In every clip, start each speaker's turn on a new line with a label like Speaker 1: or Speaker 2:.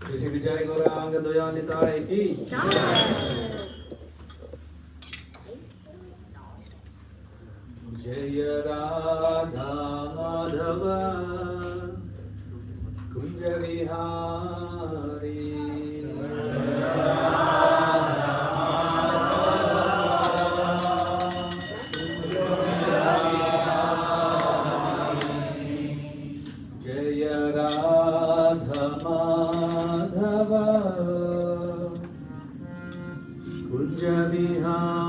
Speaker 1: श्री विजय गौरांग द्वयानिताय की जय राधा माधव कुंज विहारी जय राधा माधव कुंज विहारी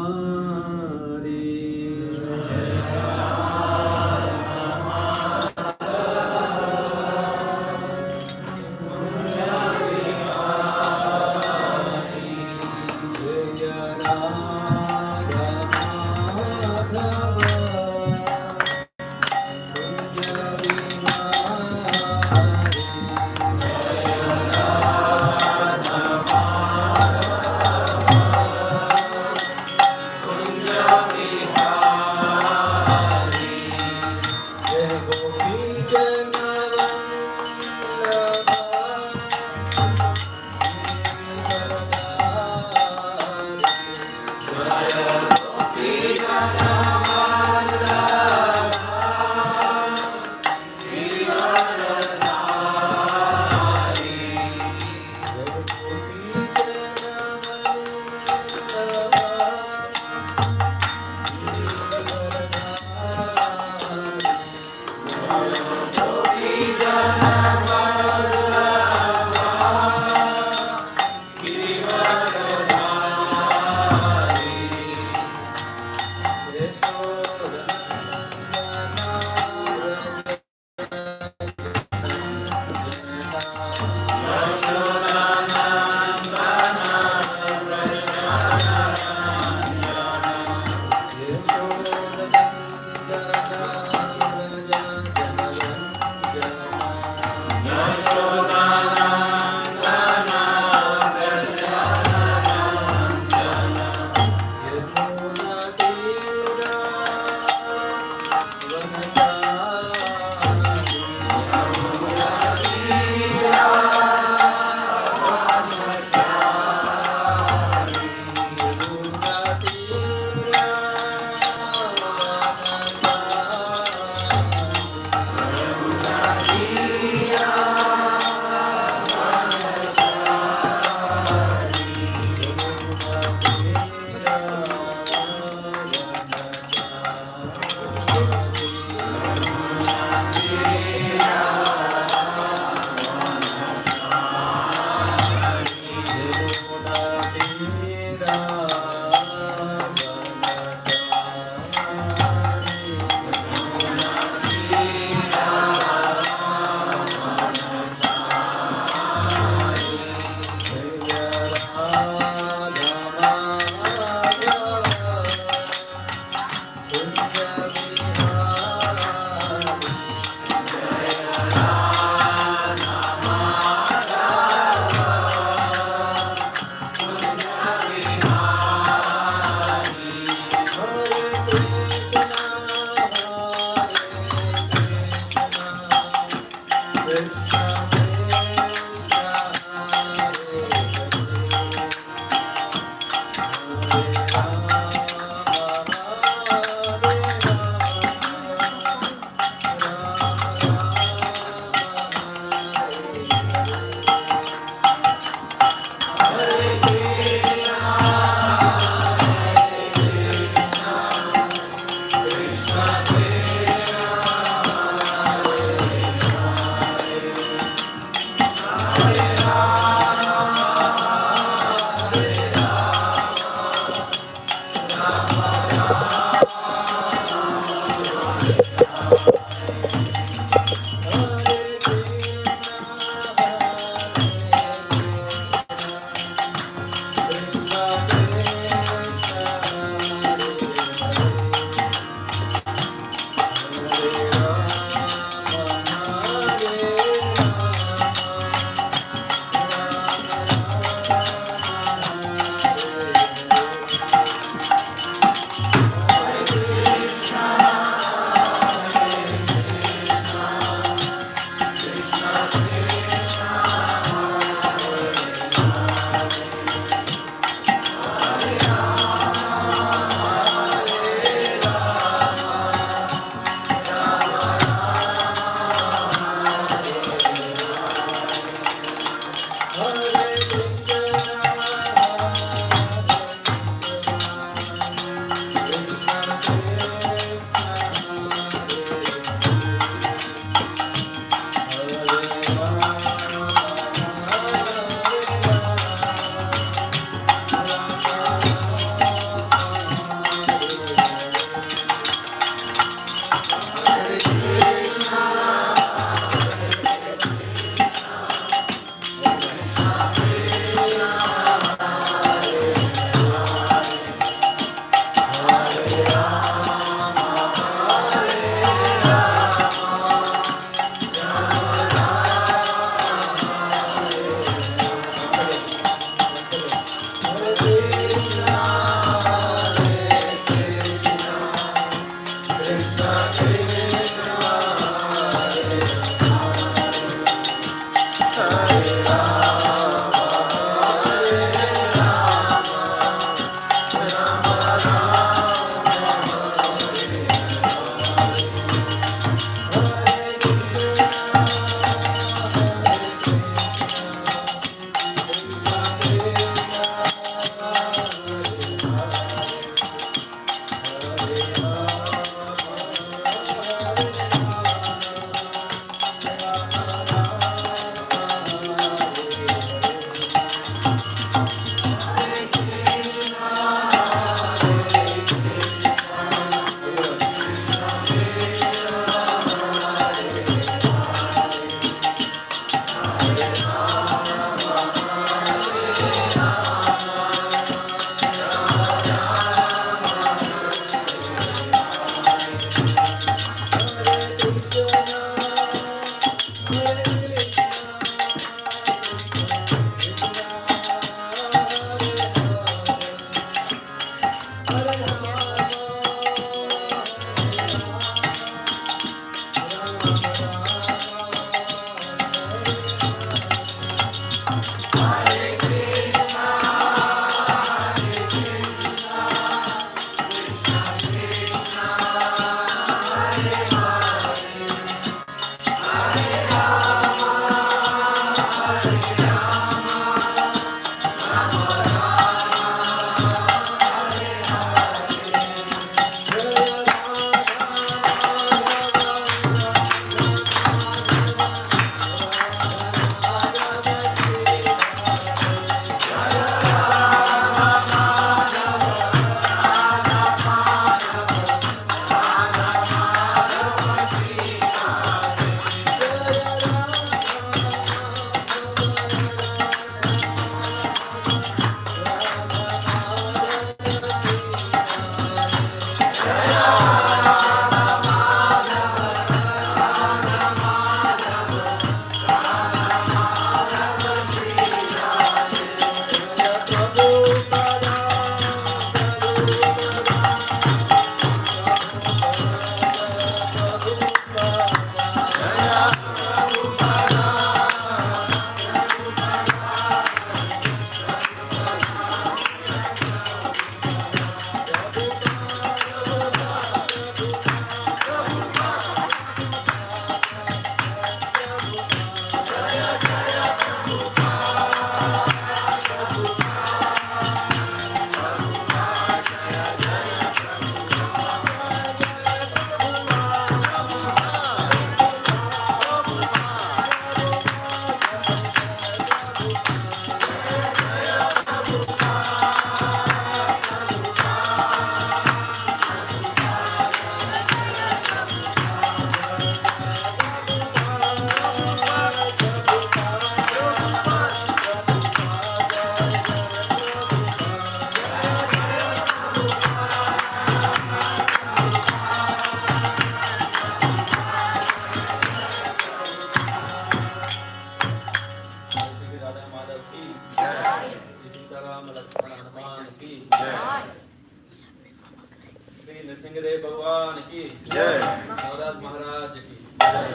Speaker 1: नृसिंहदेव भगवान की जय। नवराज महाराज की जय।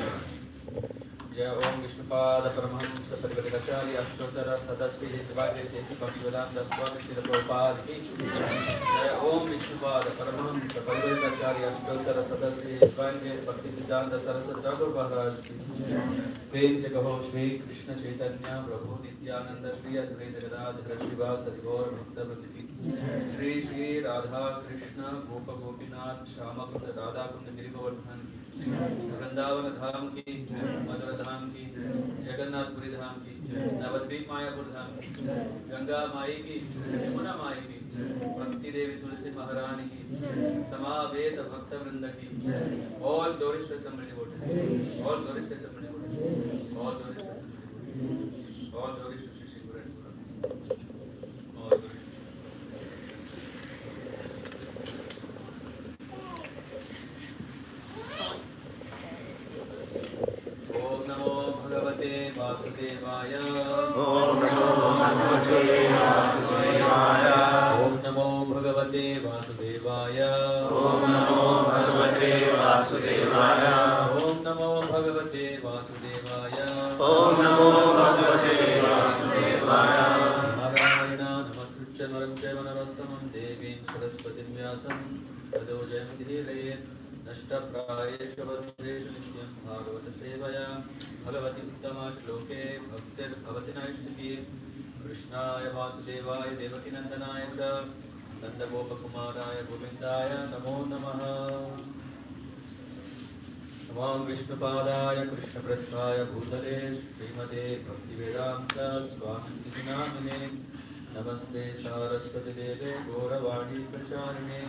Speaker 1: जय ओम विष्णुपाद परमहंस परिवृताचार्य अष्टोत्तर सदस्वी हितवाग्य शेषी भक्तिवेदांत स्वामी श्रील प्रभुपाद की जय। ओम विष्णुपाद परमहंस परिवृताचार्य अष्टोत्तर सदस्वी हितवाग्य भक्ति सिद्धांत सरस्वती ठाकुर महाराज की प्रेम से कहो श्री कृष्ण चैतन्य प्रभु नित्यानंद श्री अद्वैत गदाधर श्रीवासदि गौर भक्तवृंद की श्री श्री राधा कृष्ण गोप गोपीनाथ श्याम कुंड राधा कुंड गिरिगोवर्धन की वृंदावन धाम की मधुर धाम की जगन्नाथपुरी धाम की नवद्वीप मायापुर धाम की गंगा माई की यमुना माई की भक्ति देवी तुलसी महारानी की समावेत भक्त वृंद की all glories to assembled devotees all glories to assembled devotees all glories to assembled devotees all glories to Shri Shri guru all glories वासुदेवाय ओम नमो भगवते वासुदेवाय ओम नमो भगवते वासुदेवाय ओम नमो भगवते वासुदेवाय ओम नमो भगवते वासुदेवाय नारायण नमस्कृत्य नरं चैव नरोत्तमं देवीं सरस्वतीं व्यासं ततो जयमुदीरयेत् नष्टप्रायेषु भद्रेषु नित्यं भागवत सेवया भगवति उत्तमा श्लोके भक्तिर्भवति नैष्टिकी कृष्णाय वासुदेवाय देवकीनन्दनाय च नन्दगोपकुमाराय गोविन्दाय नमो नमः। नमः विष्णुपादाय कृष्णप्रस्थाय भूतले श्रीमते भक्तिवेदान्त स्वामिनिधि नामिने नमस्ते सारस्वती देवे गौरवाणी प्रचारिणे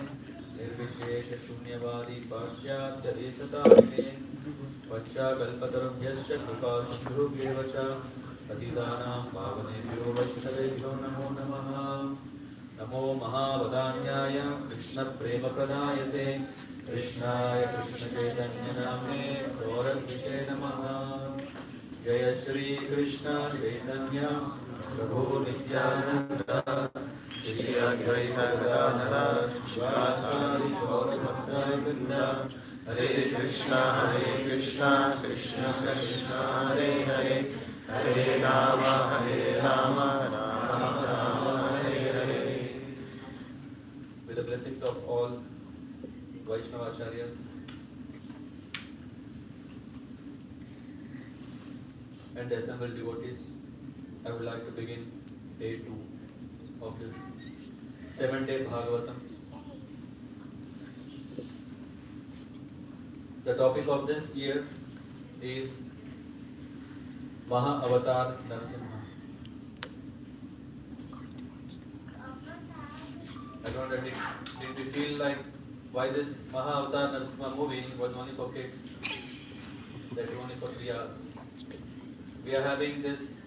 Speaker 1: निर्विशेष शून्यवादी पाश्चात्य देशतारिणे पश्चाकल्पतरुभ्यश्च कृपा सिन्धुभ्येव च पतितानां पावनेभ्यो वैष्णवेभ्यो नमो नमः। नमो महावदान्याय कृष्णप्रेमप्रदायते कृष्णाय कृष्णचैतन्यनाम्ने गौरद्विषे नमः। जय श्री कृष्ण चैतन्य प्रभु नित्यानंद श्री अद्वैत गदाधर श्रीवासादि गौरभक्तवृंद। हरे Krishna Krishna Krishna Hare Hare Hare Ram Ram Ram Hare Hare. With the blessings of all Vaishnava Acharyas and the assembled devotees, I would like to begin day 2 of this 7-day Bhāgavatam. The topic of this year is Mahavatar Nrsimha. I don't know, did we feel like why this Mahavatar Nrsimha movie was only for kids, that only for 3 hours? We are having this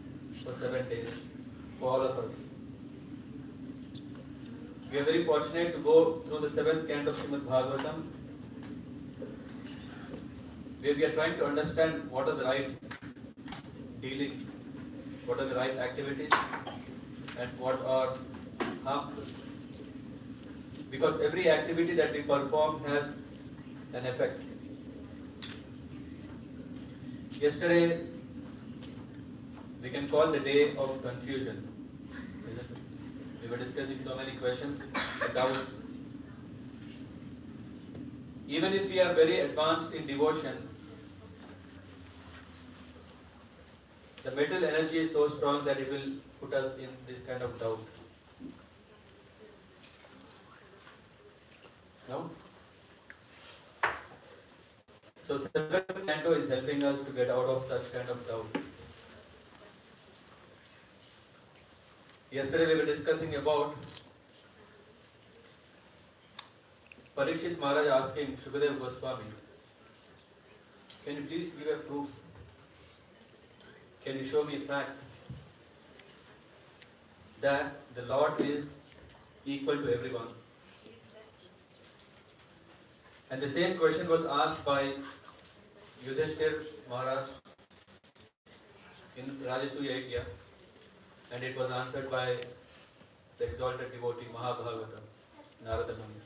Speaker 1: for 7 days for all of us. We are very fortunate to go through the 7th canto of Srimad Bhāgavatam, where we are trying to understand what are the right dealings, what are the right activities, and what are harmful. Because every activity that we perform has an effect. Yesterday, we can call the day of confusion, isn't it? We were discussing so many questions, doubts. Even if we are very advanced in devotion, the mental energy is so strong that it will put us in this kind of doubt. No? So 7th canto is helping us to get out of such kind of doubt. Yesterday we were discussing about Parikshit Maharaj asking Shukadeva Goswami, can you please give a proof? Can you show me a fact that the Lord is equal to everyone? And the same question was asked by Yudhishthir Maharaj in Rajasuya Yajna, and it was answered by the exalted devotee Mahavatar, Narada Muni.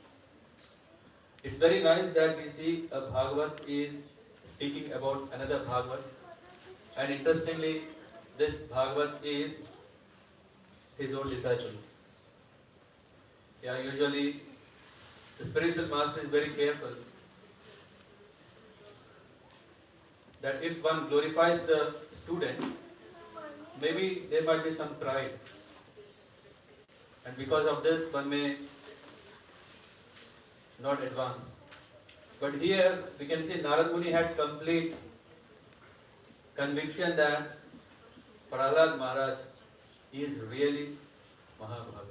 Speaker 1: It's very nice that we see a Bhagavat is speaking about another Bhagavat, and interestingly, this Bhagavat is his own disciple. Yeah, usually the spiritual master is very careful that if one glorifies the student, maybe there might be some pride, and because of this one may not advance. But here we can see Narad Muni had complete conviction that Prahlad Maharaj is really Mahabhagavat.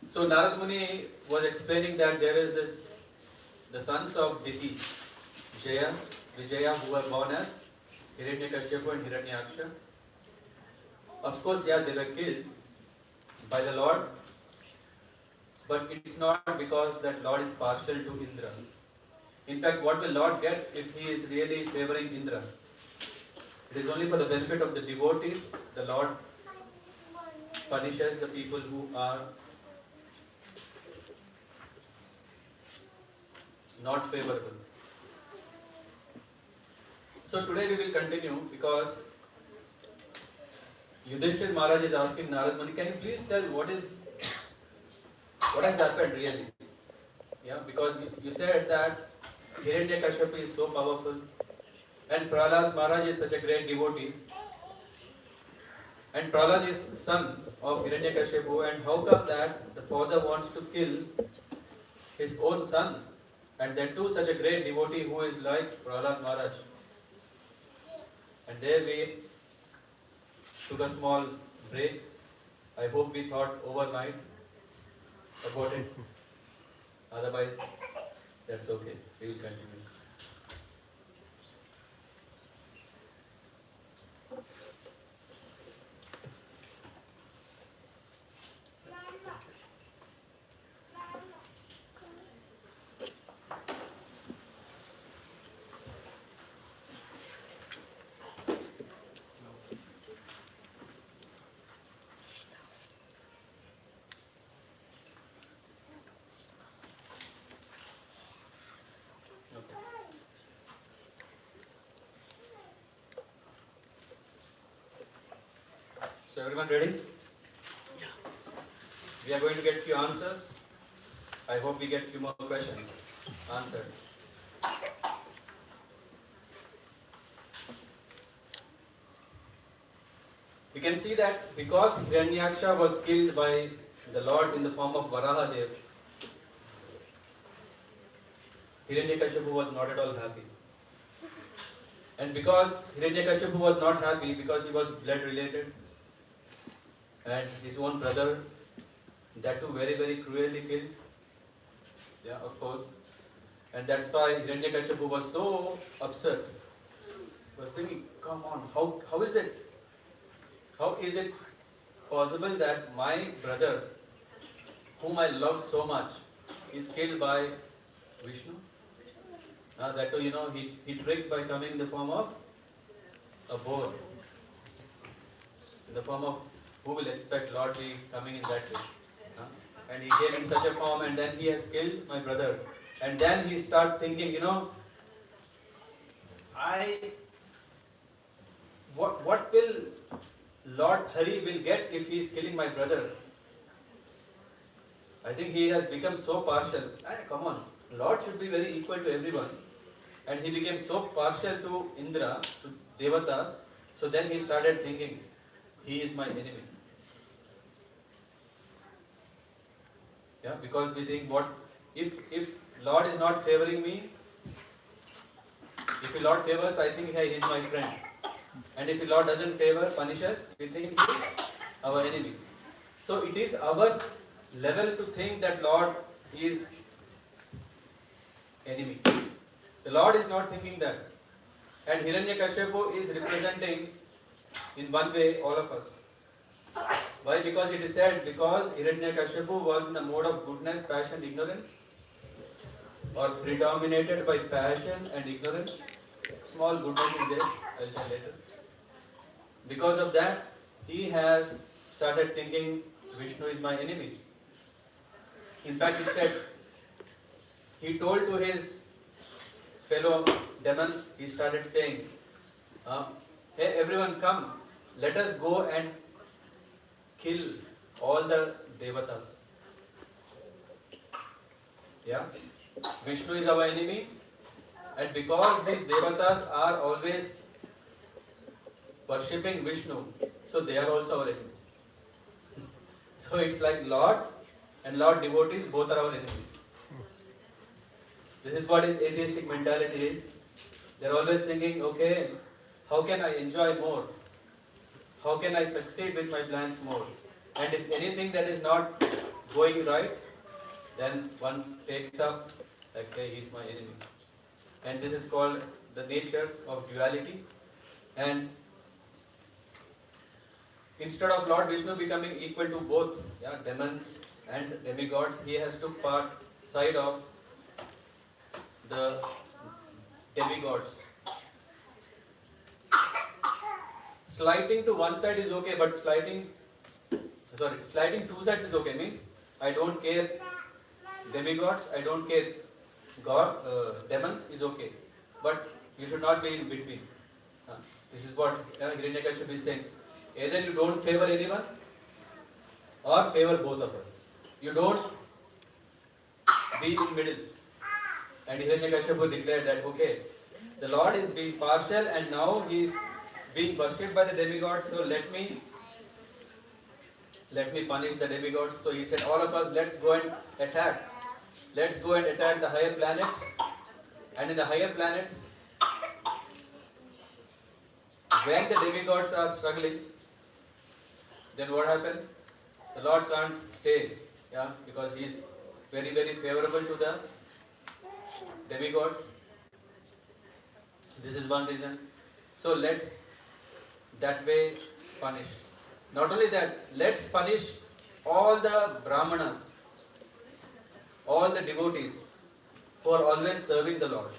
Speaker 1: So Narad Muni was explaining that there is this, the sons of Diti, Jaya, Vijaya, who were born as Hiranyakashipu and Hiranyakashipu. Of course, yeah, they were killed by the Lord, but it's not because that Lord is partial to Indra. In fact, what will Lord get if he is really favoring Indra? It is only for the benefit of the devotees. The Lord punishes the people who are not favorable. So today we will continue because Yudhishthir Maharaj is asking Narad Muni, can you please tell what has happened really? Yeah, because you said that Hiranyakashipu is so powerful and Prahlad Maharaj is such a great devotee, and Prahlad is son of Hiranyakashipu, and how come that the father wants to kill his own son, and then too such a great devotee who is like Prahlad Maharaj? And there we took a small break. I hope we thought overnight about it. Otherwise, that's okay. We will continue. everyone ready? We are going to get few answers. I hope we get few more questions answered. We can see that because Hiranyaksha was killed by the Lord in the form of Varahadev, Hiranyakashipu was not at all happy. And because Hiranyakashipu was not happy, because he was blood related, and his own brother, that too very, very cruelly killed. Yeah, of course. And that's why Hiranyakashipu was so upset. He was thinking, come on, how is it? How is it possible that my brother, whom I love so much, is killed by Vishnu? That too, he tricked by coming in the form of a boar. In the form of, who will expect Lord be coming in that way? And he came in such a form, and then he has killed my brother. And then he start thinking, what will Lord Hari will get if he is killing my brother? I think he has become so partial. Come on, Lord should be very equal to everyone. And he became so partial to Indra, to Devatas. So then he started thinking, he is my enemy. Yeah, because we think, what if Lord is not favoring me? If the Lord favors, I think, hey, he is my friend. And if the Lord doesn't favor, punishes, we think he is our enemy. So it is our level to think that Lord is enemy. The Lord is not thinking that. And Hiranyakashipu is representing in one way all of us. Why? Because it is said, because Hiranyakashipu was in the mode of goodness, passion, ignorance, or predominated by passion and ignorance. Small goodness is there, I'll tell later. Because of that, he has started thinking Vishnu is my enemy. In fact, it said, he told to his fellow demons, he started saying, hey everyone, come, let us go and kill all the Devatas. Yeah? Vishnu is our enemy, and because these Devatas are always worshipping Vishnu, so they are also our enemies. So it's like Lord and Lord devotees, both are our enemies. This is what his atheistic mentality is. They are always thinking, okay, how can I enjoy more? How can I succeed with my plans more? And if anything that is not going right, then one takes up, okay, he is my enemy. And this is called the nature of duality. And instead of Lord Vishnu becoming equal to both demons and demigods, he has to part side of the demigods. Slighting to one side is okay, but slighting two sides is okay. Means I don't care demigods, I don't care demons is okay, but you should not be in between. This is what Hiranyakashipu is saying. Either you don't favor anyone or favor both of us. You don't be in middle. And Hiranyakashipu declared that, okay, the Lord is being partial and now he is being worshipped by the demigods, so let me punish the demigods. So he said, all of us, let's go and attack. Let's go and attack the higher planets. And in the higher planets, when the demigods are struggling, then what happens? The Lord can't stay, because he is very, very favorable to the demigods. This is one reason. So let's that way punish. Not only that, let's punish all the Brahmanas, all the devotees who are always serving the Lord.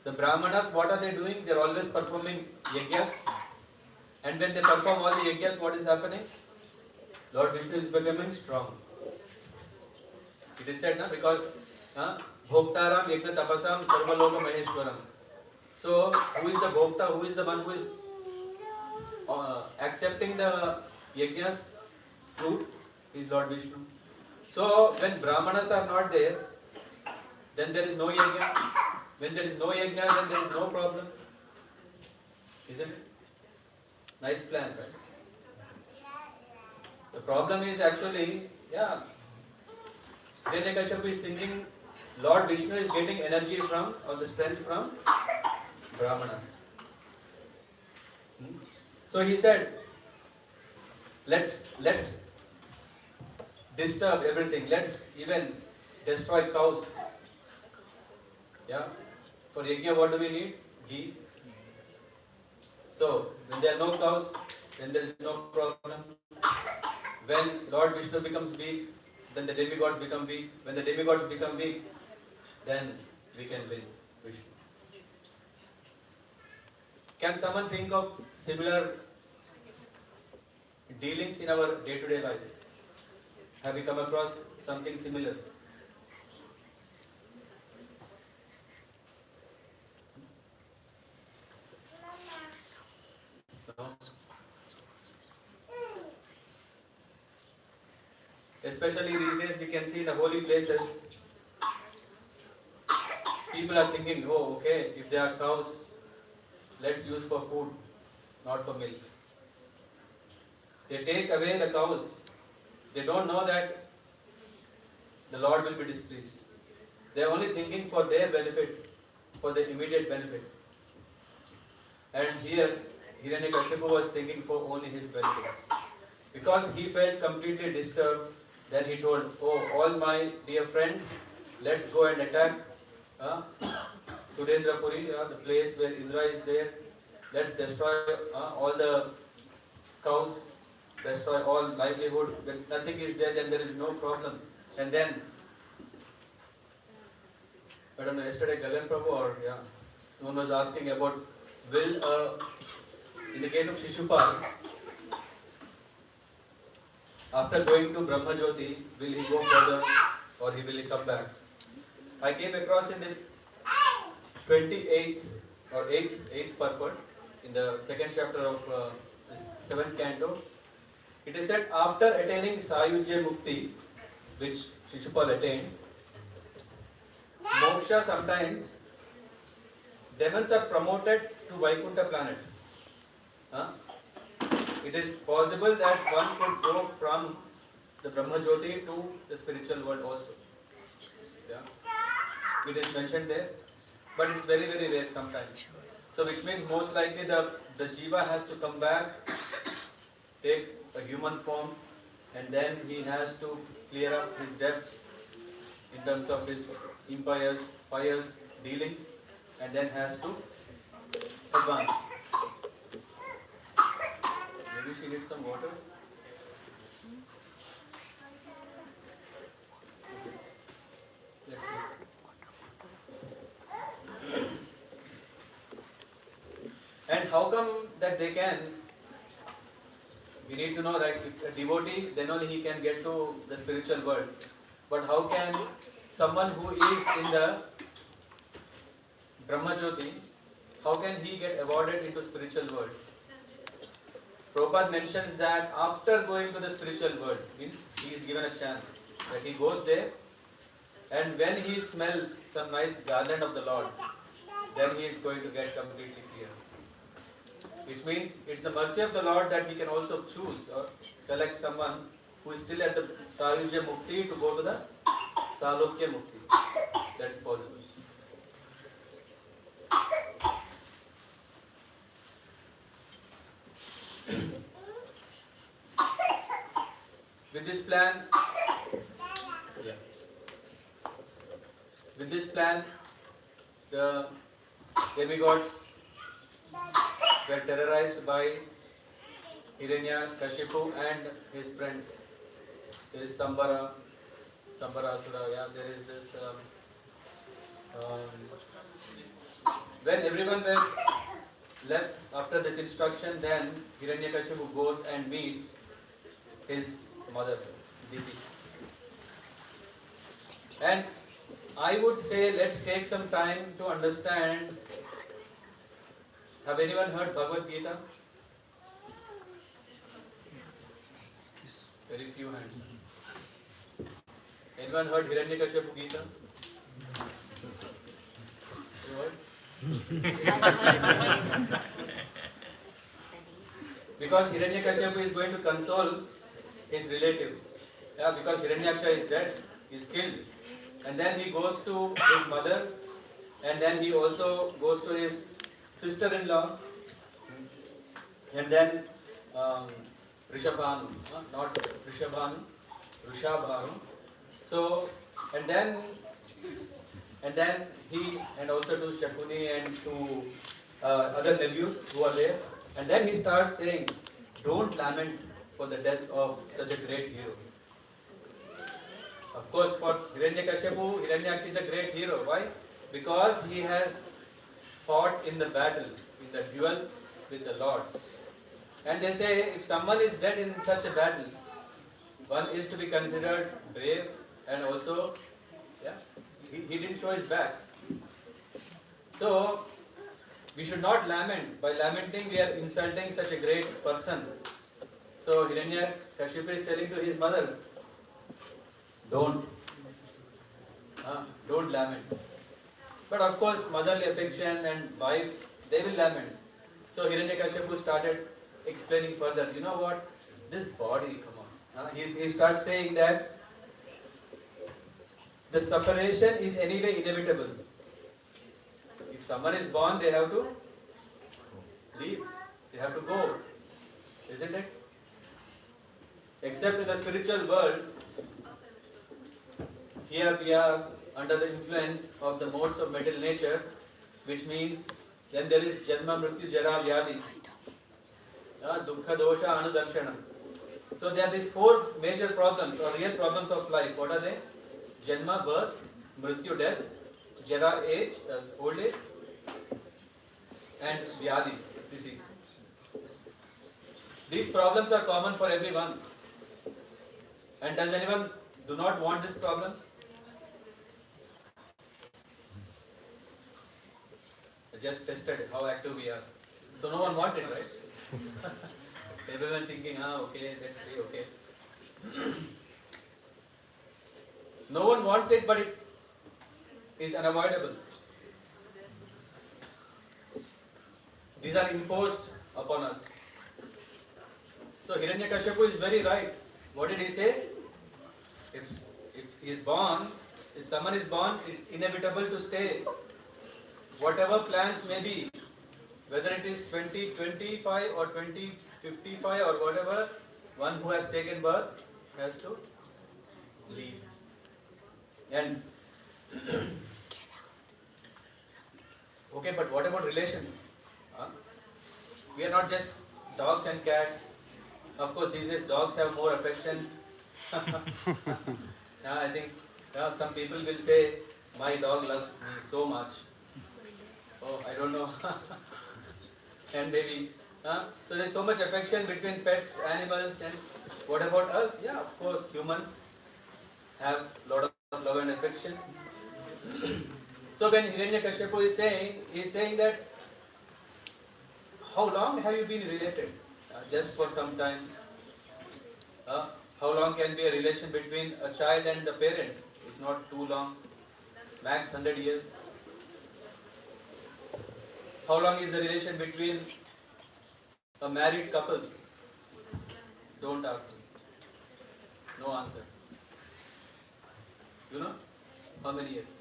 Speaker 1: The Brahmanas, what are they doing? They are always performing yajnas. And when they perform all the yajnas, what is happening? Lord Vishnu is becoming strong. It is said, because Bhoktaram Yajna Tapasam Sarvaloka Maheshwaram. So, who is the Bhokta? Who is the one who is accepting the Yajna's fruit is Lord Vishnu. So when Brahmanas are not there, then there is no yajna. When there is no yajna, then there is no problem. Isn't it? Nice plan, right? The problem is actually, Hiranyakashipu is thinking Lord Vishnu is getting energy from, or the strength from Brahmanas. So he said, let's disturb everything. Let's even destroy cows. Yeah. For yajna, what do we need? Ghee. So when there are no cows, then there is no problem. When Lord Vishnu becomes weak, then the demigods become weak. When the demigods become weak, then we can win Vishnu. Can someone think of similar dealings in our day-to-day life? Have we come across something similar? No? Especially these days, we can see in the holy places, people are thinking, oh, okay, if there are cows, let's use for food, not for milk. They take away the cows. They don't know that the Lord will be displeased. They are only thinking for their benefit, for their immediate benefit. And here, Hiranyakashipu was thinking for only his benefit. Because he felt completely disturbed, then he told, oh, all my dear friends, let's go and attack Surendrapuri, the place where Indra is there. Let's destroy all the cows, destroy all livelihood. When nothing is there, then there is no problem. And then, I don't know, yesterday Gagan Prabhu or someone was asking about in the case of Shishupal, after going to Brahma Jyoti, will he go further or will he come back? I came across in the 28th or 8th purport in the second chapter of this 7th canto. It is said after attaining Sayujya Mukti, which Shishupal attained, moksha sometimes, demons are promoted to Vaikuntha planet. It is possible that one could go from the Brahma Jyoti to the spiritual world also. Yeah. It is mentioned there, but it's very, very rare sometimes. So which means most likely the jiva has to come back, take a human form, and then he has to clear up his debts in terms of his pious dealings, and then has to advance. Maybe she needs some water. Let's see. And how come that they can? We need to know, right? If a devotee, then only he can get to the spiritual world. But how can someone who is in the Brahma Jyoti, how can he get awarded into spiritual world? Prabhupada mentions that after going to the spiritual world, means he is given a chance that he goes there, and when he smells some nice garland of the Lord, then he is going to get completely clear. Which means it's the mercy of the Lord that he can also choose or select someone who is still at the Sayujya Mukti to go to the Salokya Mukti. That is possible. With this plan, the demigods were terrorized by Hiranyakashipu and his friends. There is Sambarasura, there is this. When everyone were left after this instruction, then Hiranyakashipu goes and meets his mother, Diti. And I would say let's take some time to understand. Have anyone heard Bhagavad Gita? Very few hands. Anyone heard Hiranyakashipu Gita? You heard? Because Hiranyakashipu is going to console his relatives. Yeah, because Hiranyaksha is dead, he is killed. And then he goes to his mother, and then he also goes to his sister-in-law, and then Rishabhanu, not Rishabhanu, Rishabhanu. So, and then he, and also to Shakuni and to other nephews who are there. And then he starts saying, don't lament for the death of such a great hero. Of course, for Hiranyakashipu, Hiranyaksha is a great hero. Why? Because he has fought in the battle, in the duel with the Lord. And they say, if someone is dead in such a battle, one is to be considered brave, and also, he didn't show his back. So, we should not lament. By lamenting, we are insulting such a great person. So, Hiranyakashipu is telling to his mother, don't lament. But of course, motherly affection and wife, they will lament. So, Hiranyakashipu started explaining further. You know what? This body, come on. He starts saying that the separation is anyway inevitable. If someone is born, they have to leave. They have to go. Isn't it? Except in the spiritual world, here we are under the influence of the modes of material nature, which means then there is Janma, Mrityu, Jara, Vyadi, Dukkha, Dosha, Anudarshana. So there are these four major problems or real problems of life. What are they? Janma, birth, Mrityu, death, Jara, age, old age, and Vyadi, disease. These problems are common for everyone. And does anyone do not want these problems? I just tested how active we are. So no one wanted, right? Everyone thinking, okay, let's see, okay. No one wants it, but it is unavoidable. These are imposed upon us. So Hiranyakashipu is very right. What did he say? If he is born, if someone is born, it's inevitable to stay. Whatever plans may be, whether it is 2025 or 2055 or whatever, one who has taken birth has to leave. And okay, but what about relations? We are not just dogs and cats. Of course, these days dogs have more affection. I think some people will say, my dog loves me so much. Oh, I don't know. And maybe. So there's so much affection between pets, animals, and what about us? Yeah, of course, humans have a lot of love and affection. So when Hiranyakashipu is saying that, how long have you been related? Just for some time. How long can be a relation between a child and the parent? It's not too long. Max 100 years. How long is the relation between a married couple? Don't ask me. No answer. You know? How many years?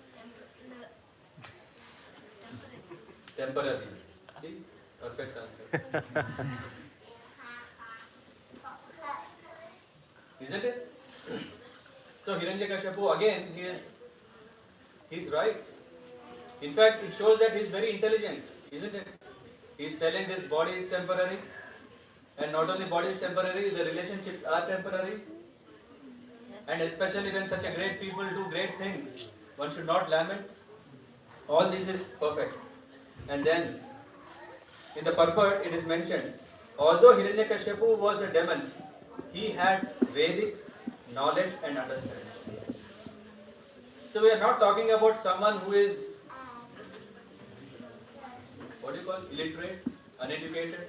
Speaker 1: Temporary. See? Perfect answer. Isn't it? So Hiranyakashipu again, he's right. In fact, it shows that he is very intelligent, isn't it? He is telling this body is temporary, and not only body is temporary, the relationships are temporary. And especially when such a great people do great things, one should not lament. All this is perfect. And then in the purport it is mentioned, although Hiranyakashipu was a demon, he had Vedic knowledge and understanding. So we are not talking about someone who is, what do you call, illiterate, uneducated.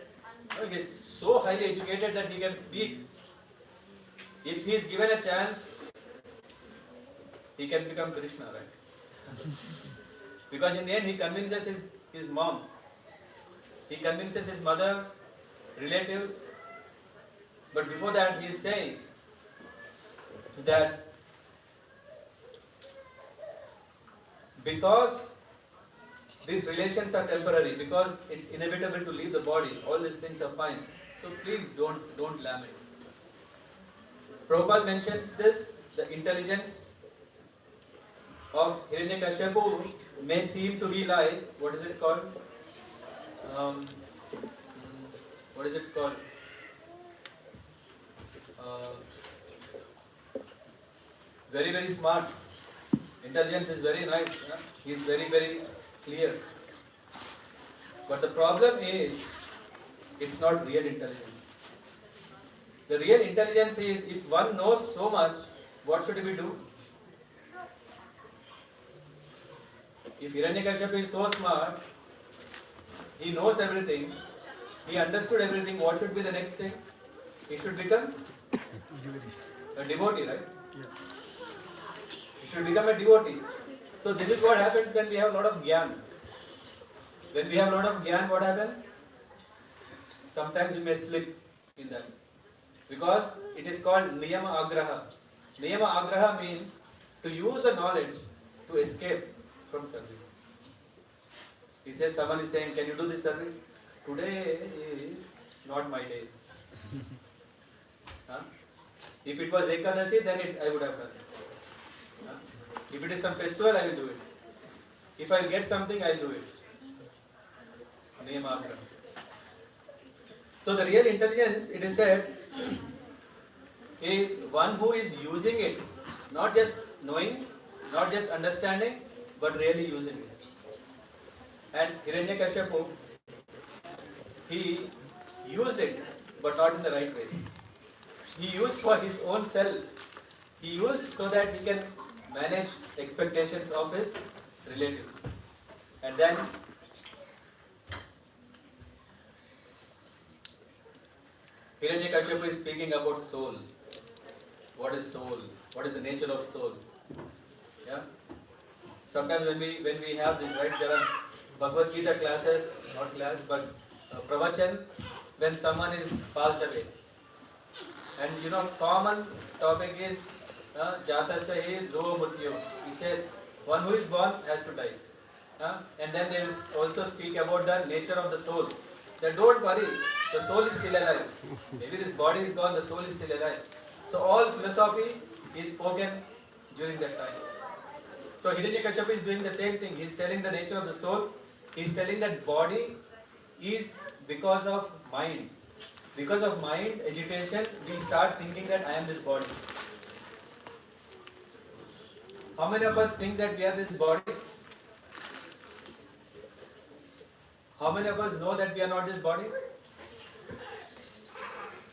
Speaker 1: No, he is so highly educated that he can speak If he is given a chance, he can become Krishna, right? Because in the end, he convinces his mom, he convinces his mother, relatives, but before that, he is saying that because these relations are temporary, because it's inevitable to leave the body, all these things are fine. So please don't lament. Prabhupada mentions this, the intelligence of Hiranyakashipu may seem to be like, what is it called? What is it called? Very, very smart. Intelligence is very nice. Huh? He is very, very clear. But the problem is, it's not real intelligence. The real intelligence is, if one knows so much, what should we do? If Hiranyakashipu is so smart, he knows everything, he understood everything, what should be the next thing? He should become a devotee, right? He should become a devotee. So this is what happens when we have a lot of gyan. When we have a lot of gyan, what happens? Sometimes we may slip in that. Because it is called niyama agraha. Niyama agraha means to use the knowledge to escape from service. He says, someone is saying, can you do this service? Today is not my day. Huh? If it was Ekadashi, then I would have done it. Huh? If it is some festival, I will do it. If I get something, I will do it. Niyama agraha. So the real intelligence, it is said, is one who is using it, not just knowing, not just understanding, but really using it. And Hiranyakashipu, he used it, but not in the right way. He used for his own self. He used so that he can manage expectations of his relatives. And then Hiranyakashipu is speaking about soul. What is soul? What is the nature of soul? Yeah. Sometimes when we have this, right, there are Bhagavad Gita classes, not class, but pravachan, when someone is passed away. And common topic is Jatasya hi dhruva mrityu. He says, one who is born has to die. And then they will also speak about the nature of the soul. That don't worry, the soul is still alive. Maybe this body is gone, the soul is still alive. So all philosophy is spoken during that time. So Hiranyakashipu is doing the same thing. He is telling the nature of the soul. He is telling that body is because of mind. Because of mind agitation, we start thinking that I am this body. How many of us think that we are this body? How many of us know that we are not this body?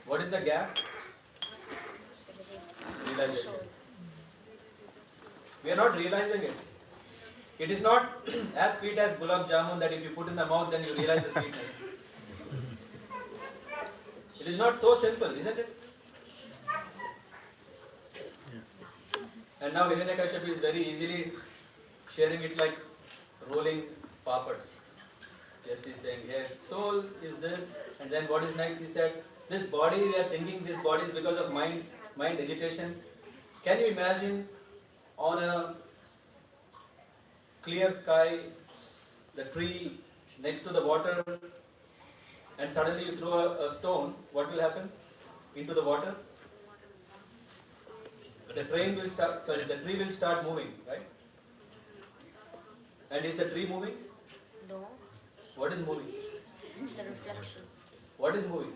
Speaker 1: What is the gap? Realization. We are not realizing it. It is not as sweet as gulab jamun that if you put in the mouth then you realize the sweetness. It is not so simple, isn't it? And now Hiranyakashipu is very easily sharing it like rolling papads. Just he is saying, here, soul is this, and then what is next? He said, this body, we are thinking this body is because of mind agitation. Can you imagine on a clear sky, the tree next to the water, and suddenly you throw a stone, what will happen into the water? The tree will start moving, right? And is the tree moving?
Speaker 2: No.
Speaker 1: What is moving?
Speaker 2: It's the reflection.
Speaker 1: What is moving?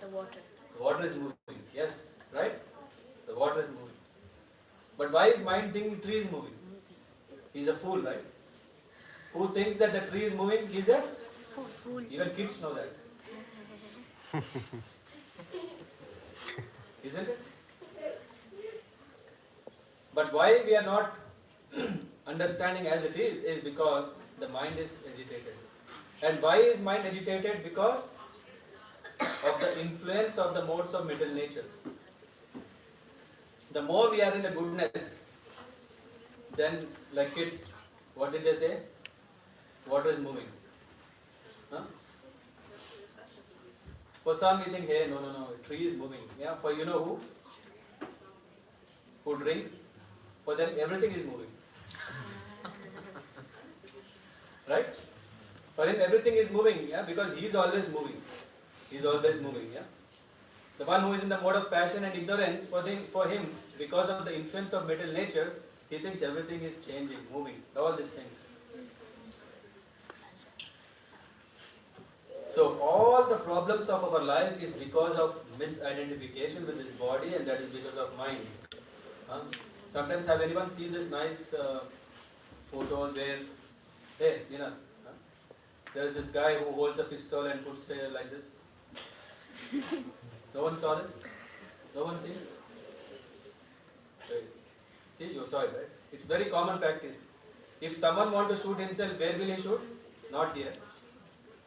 Speaker 2: The water.
Speaker 1: Water is moving. Yes, right? The water is moving. But why is mind thinking tree is moving? He's a fool, right? Who thinks that the tree is moving? He's a
Speaker 2: fool.
Speaker 1: Even kids know that. Isn't it? But why we are not understanding as it is because the mind is agitated. And why is mind agitated? Because of the influence of the modes of middle nature. The more we are in the goodness, then like kids, what did they say? Water is moving. Huh? For some we think, hey, no, tree is moving. Yeah, for you know who? Who drinks? For them everything is moving. Right? For him everything is moving, yeah, because he is always moving. He is always moving, yeah. The one who is in the mode of passion and ignorance, for him, because of the influence of material nature, he thinks everything is changing, moving, all these things. So all the problems of our life is because of misidentification with this body, and that is because of mind. Sometimes have anyone seen this nice photos where, hey, there is this guy who holds a pistol and puts it like this. No one saw this? No one seen this? Right. See, you saw it, right? It's very common practice. If someone wants to shoot himself, where will he shoot? Not here.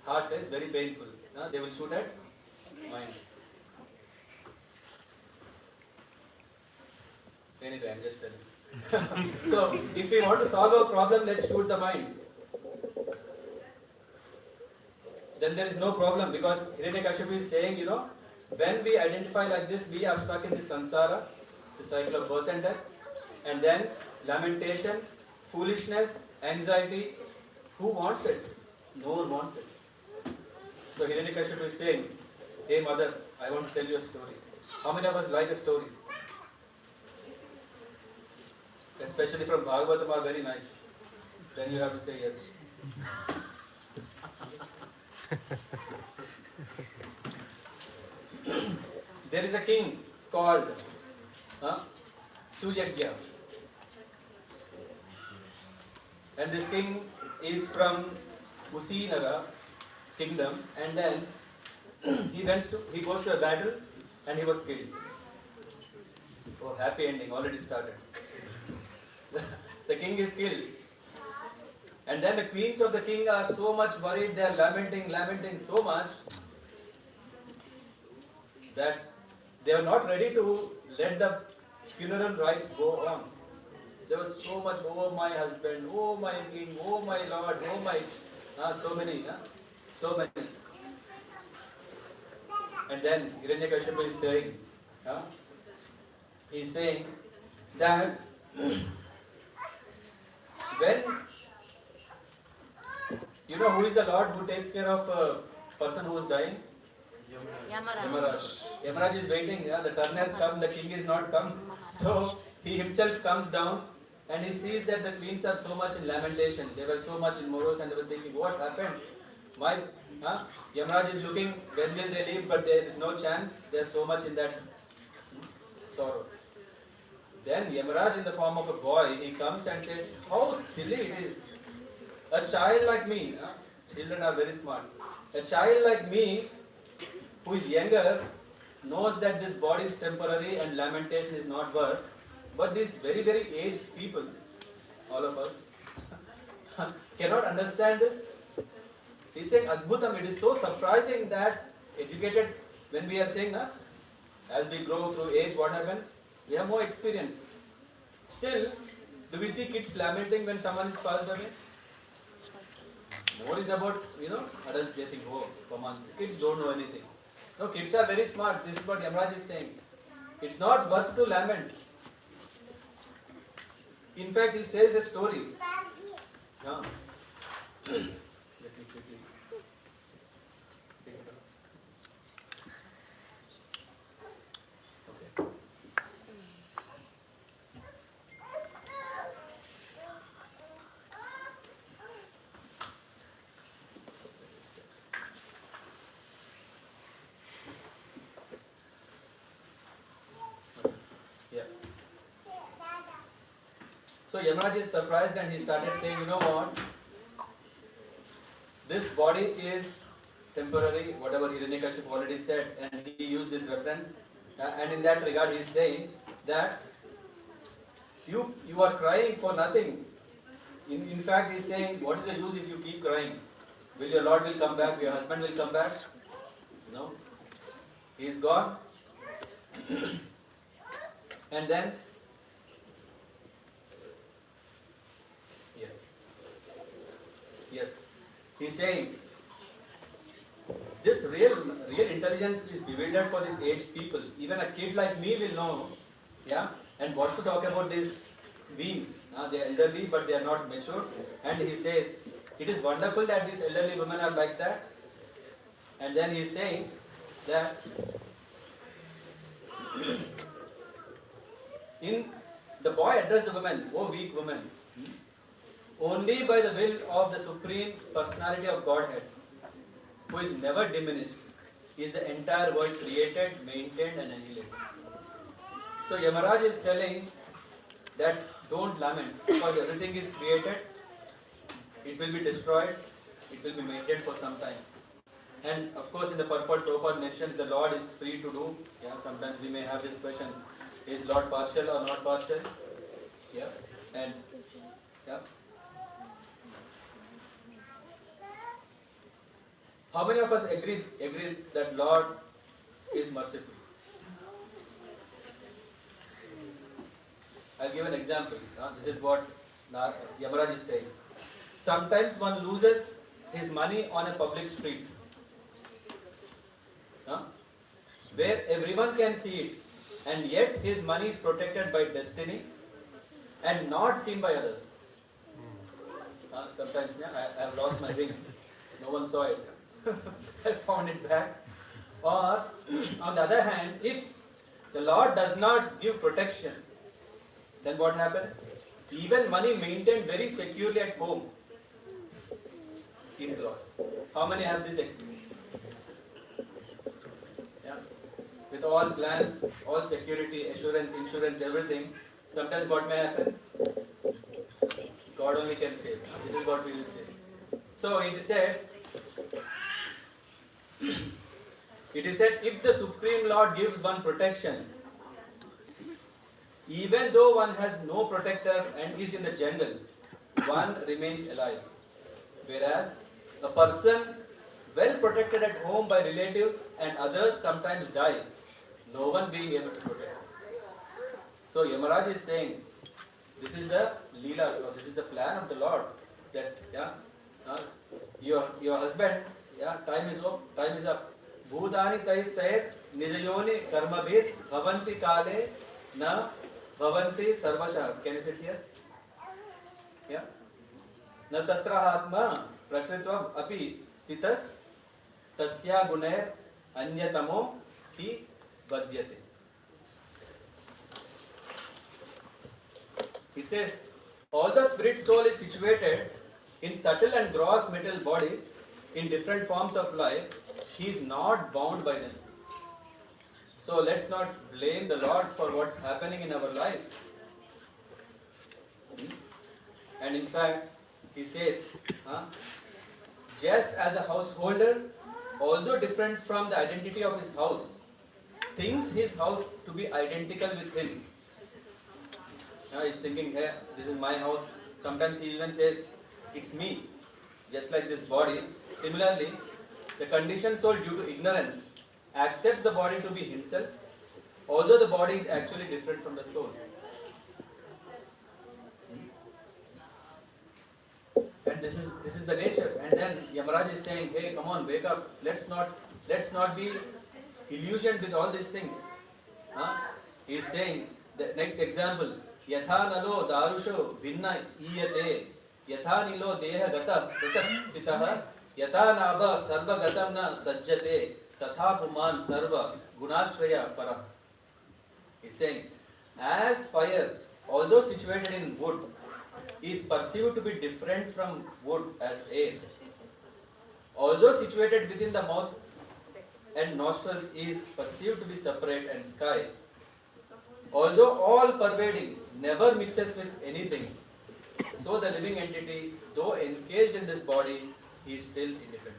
Speaker 1: Heart is very painful. They will shoot at mind. Anyway, I'm just telling. So, if we want to solve a problem, let's shoot the mind. Then there is no problem, because Hiranyakashipu is saying, when we identify like this, we are stuck in this samsara, the cycle of birth and death, and then lamentation, foolishness, anxiety. Who wants it? No one wants it. So Hiranyakashipu is saying, hey mother, I want to tell you a story. How many of us like a story? Especially from Bhāgavata are very nice. Then you have to say yes. There is a king called Suryagya. And this king is from Usinaga kingdom, and then he goes to a battle and he was killed. Oh, happy ending, already started. The king is killed. And then the queens of the king are so much worried, they are lamenting so much that they are not ready to let the funeral rites go on. There was so much, oh my husband, oh my king, oh my lord, oh my, so many. And then Hiranyakashipu is saying, he is saying that when, who is the Lord who takes care of a person who is dying? Yamaraj. Yamaraj is waiting, the turn has come, the king is not come. So he himself comes down and he sees that the queens are so much in lamentation. They were so much in morose and they were thinking, what happened? Why? Yamaraj is looking, when will they leave? But there is no chance. They are so much in that sorrow. Then Yamaraj, in the form of a boy, he comes and says, how silly it is. A child like me, children are very smart. A child like me, who is younger, knows that this body is temporary and lamentation is not worth. But these very, very aged people, all of us, cannot understand this. He's saying, Adbhutam, it is so surprising that educated, when we are saying, as we grow through age, what happens? We have more experience. Still, do we see kids lamenting when someone is passed away? More is about, adults getting, oh, come on, kids don't know anything. No, kids are very smart. This is what Yamaraj is saying. It's not worth to lament. In fact, he says a story. Let me quickly take it out. Okay. Yeah. So Yamaraj is surprised and he started saying, you know what? This body is temporary, whatever Hiranyakashipu already said, and he used this reference. And in that regard, he is saying that you are crying for nothing. In fact, he is saying, what is the use if you keep crying? Will your Lord will come back? Your husband will come back? No. He is gone. And then, yes, he's saying, this real intelligence is bewildered for these aged people. Even a kid like me will know, yeah. And what to talk about these beings? They are elderly, but they are not mature. And he says, it is wonderful that these elderly women are like that. And then he is saying that the boy addressed the woman, "Oh weak woman, only by the will of the Supreme Personality of Godhead, who is never diminished, is the entire world created, maintained and annihilated." So Yamaraj is telling that don't lament, because everything is created, it will be destroyed, it will be maintained for some time. And of course in the purport Prabhupada mentions the Lord is free to do. Yeah, sometimes we may have this question, is Lord partial or not partial? Yeah, and yeah. How many of us agree that Lord is merciful? I'll give an example. This is what Yamaraj is saying. Sometimes one loses his money on a public street, where everyone can see it, and yet his money is protected by destiny and not seen by others. Sometimes I have lost my ring. No one saw it. I found it back. Or on the other hand, if the Lord does not give protection, then what happens? Even money maintained very securely at home is lost. How many have this experience? Yeah. With all plans, all security, assurance, insurance, everything, sometimes what may happen? God only can save. This is what we will say. So it is said, if the Supreme Lord gives one protection, even though one has no protector and is in the jungle, one remains alive. Whereas a person well protected at home by relatives and others sometimes die, no one being able to protect. So Yamaraj is saying, this is the Leela, so this is the plan of the Lord, that your husband, time is up. Bhudani taistayet nirayoni karmabhir bhavanti kale na bhavanti sarvasha. Can you sit here? Yeah. Na tatra atma prakritvam api stitas tasya gunair anyatamo hi badyate. He says, all the spirit soul is situated in subtle and gross material bodies in different forms of life. He is not bound by them. So let's not blame the Lord for what's happening in our life. And in fact, he says, just as a householder, although different from the identity of his house, thinks his house to be identical with him. He's thinking, hey, this is my house. Sometimes he even says, it's me, just like this body. Similarly, the conditioned soul, due to ignorance, accepts the body to be himself, although the body is actually different from the soul. And this is the nature. And then Yamaraj is saying, hey, come on, wake up. Let's not be illusioned with all these things. He is saying, the next example, Yatha nalo darusho vinna iyate, Yatha nilo deha gata stitaha, Yatha nabha sarva gatam na sajjate, Tatha puman sarva gunashraya para. He is saying, as fire, although situated in wood, is perceived to be different from wood as air. Although situated within the mouth and nostrils, is perceived to be separate and sky. Although all pervading, never mixes with anything. So the living entity, though encaged in this body, is still independent.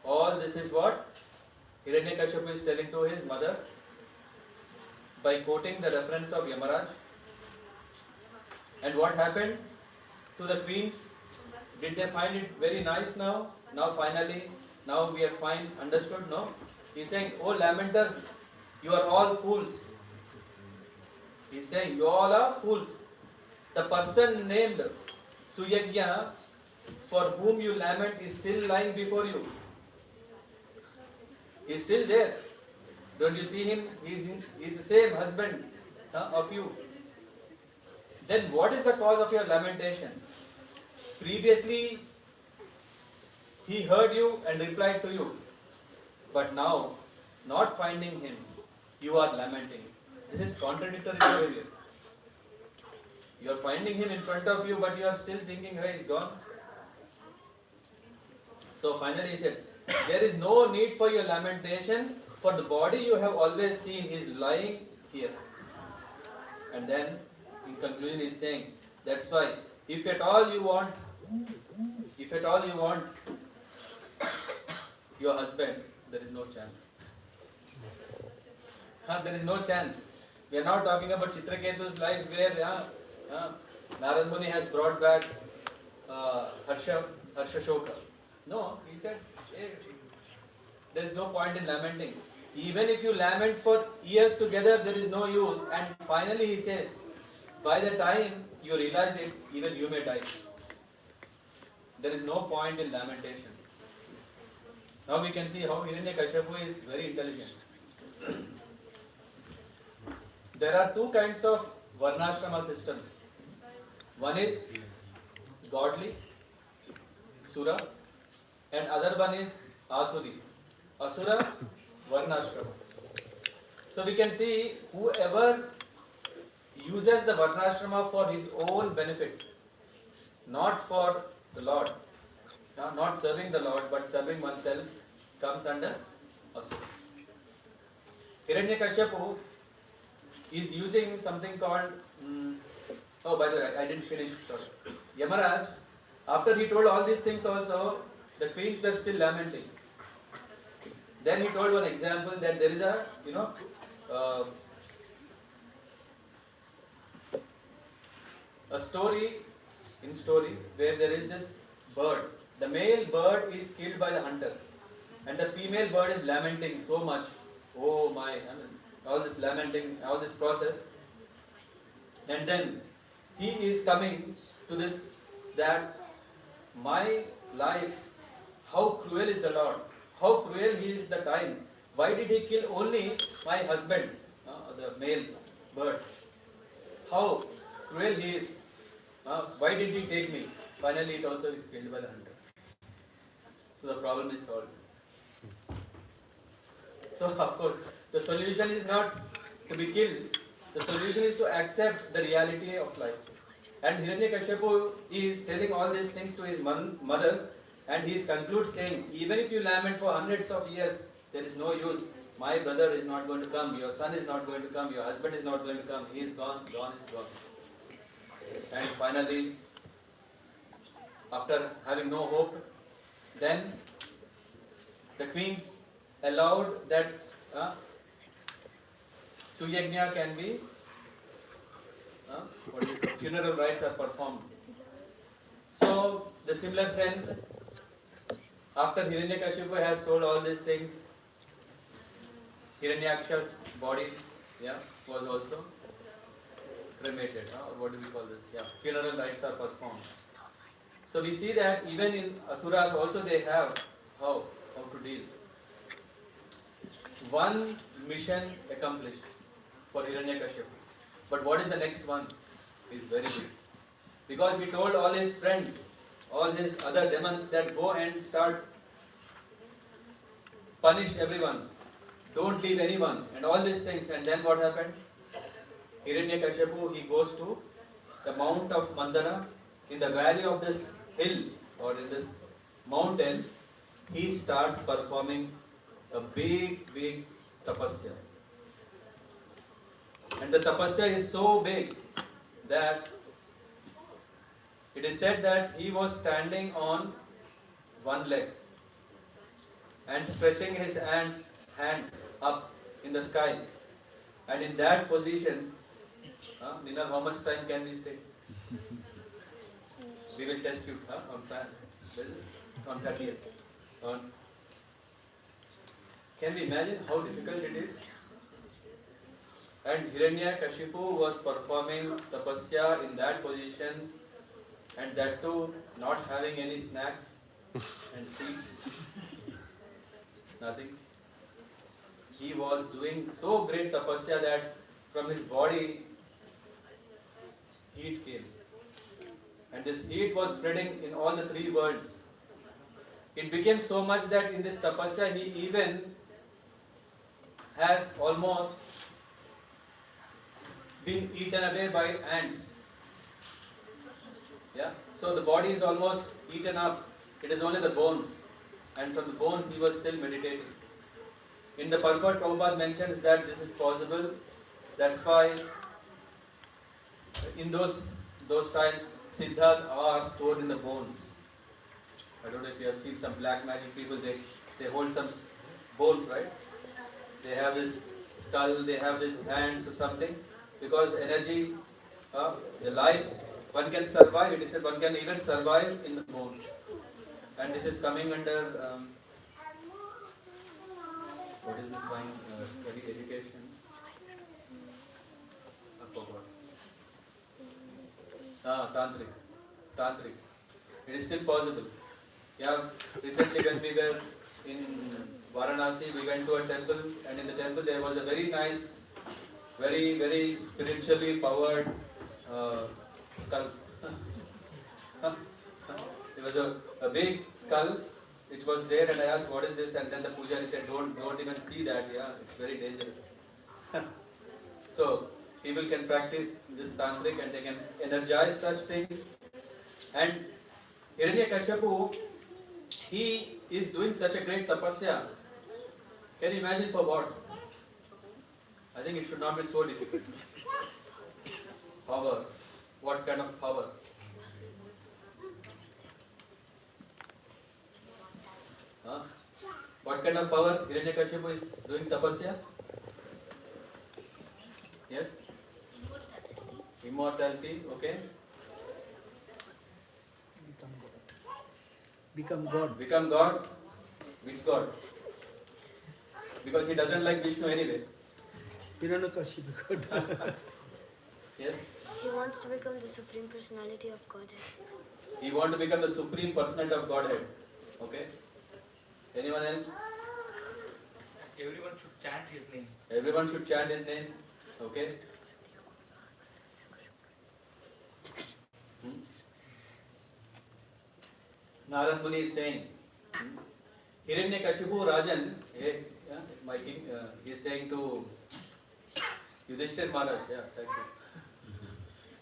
Speaker 1: All this is what Hiranyakashipu is telling to his mother by quoting the reference of Yamaraj. And what happened to the queens? Did they find it very nice now? Now finally, now we are understood? No? He is saying, oh lamenters, you are all fools. He's saying, you all are fools. The person named Suyagya, for whom you lament, is still lying before you. He's still there. Don't you see him? He's the same husband of you. Then what is the cause of your lamentation? Previously, he heard you and replied to you. But now, not finding him, you are lamenting. This is contradictory behavior. You are finding him in front of you, but you are still thinking, hey, he's gone. So finally he said, there is no need for your lamentation, for the body you have always seen is lying here. And then, in conclusion, he is saying, that's why, if at all you want your husband, there is no chance. There is no chance. We are now talking about Chitraketu's life where Narad Muni has brought back Harsha Shoka. No, he said, hey, there is no point in lamenting. Even if you lament for years together, there is no use. And finally he says, by the time you realize it, even you may die. There is no point in lamentation. Now we can see how Hiranyakashipu is very intelligent. There are two kinds of Varnashrama systems. One is godly, Sura, and other one is Asuri. Asura, Varnashrama. So we can see whoever uses the Varnashrama for his own benefit, not for the Lord, not serving the Lord, but serving oneself, comes under Asura. Hiranyakashipu is using something called, oh by the way, I didn't finish, sorry. Yamaraj, after he told all these things also, the queens were still lamenting. Then he told one example that there is a, a story where there is this bird. The male bird is killed by the hunter, and the female bird is lamenting so much. Oh my, all this lamenting, all this process. And then he is coming to this, that my life, how cruel is the Lord, how cruel he is the time. Why did he kill only my husband, the male bird? How cruel he is. Why did he take me? Finally it also is killed by the hunter. So the problem is solved. So of course, the solution is not to be killed. The solution is to accept the reality of life. And Hiranyakashipu is telling all these things to his mother, and he concludes saying, even if you lament for hundreds of years, there is no use. My brother is not going to come, your son is not going to come, your husband is not going to come, he is gone, gone is gone. And finally, after having no hope, then the queens allowed that Suyagnya can be, funeral rites are performed. So, the similar sense, after Hiranyakashipu has told all these things, Hiranyaksha's body was also cremated, or what do we call this? Funeral rites are performed. So we see that even in Asuras also they have how to deal. One mission accomplished for Hiranyakashipu. But what is the next one? Is very big. Because he told all his friends, all his other demons that go and start punish everyone. Don't leave anyone and all these things. And then what happened? Hiranyakashipu, he goes to the mount of Mandara. In the valley of this hill or in this mountain, he starts performing a big tapasya. And the tapasya is so big that it is said that he was standing on one leg and stretching his hands up in the sky. And in that position, Nina, how much time can we stay? We will test you on sand. On Saturday. Can we imagine how difficult it is? And Hiranyakashipu was performing tapasya in that position, and that too not having any snacks and sweets, nothing. He was doing so great tapasya that from his body heat came. And this heat was spreading in all the three worlds. It became so much that in this tapasya he even has almost been eaten away by ants. Yeah? So the body is almost eaten up. It is only the bones. And from the bones he was still meditating. In the purport, Prabhupada mentions that this is possible. That's why in those times, siddhas are stored in the bones. I don't know if you have seen some black magic people, they hold some bones, right? They have this skull, they have this hands or something, because energy, the life, one can survive, it is said one can even survive in the bones. And this is coming under, what is this line, study education? I forgot. Tantric. It is still possible. Yeah, recently when we were in Varanasi, we went to a temple, and in the temple there was a very nice, very, very spiritually powered skull. There was a big skull which was there, and I asked, what is this? And then the pujari said, don't even see that, yeah, it's very dangerous. So, people can practice this tantric and they can energize such things. And Hiranyakashipu, he is doing such a great tapasya. Can you imagine for what? I think it should not be so difficult. Power. What kind of power? Huh? What kind of power Hiranyakashipu is doing tapasya? Yes? Immortality, okay?
Speaker 3: Become God.
Speaker 1: Become God? Which God? Because he doesn't like Vishnu anyway.
Speaker 3: Hiranyakashipu God.
Speaker 1: Yes?
Speaker 2: He wants to become the Supreme Personality of Godhead.
Speaker 1: He wants to become the Supreme Personality of Godhead. Okay? Anyone else?
Speaker 4: Everyone should chant his name.
Speaker 1: Everyone should chant his name. Okay? Narad Muni is saying, Hiranyakashipu Rajan, my king, he is saying to Yudhishthir Maharaj, thank you.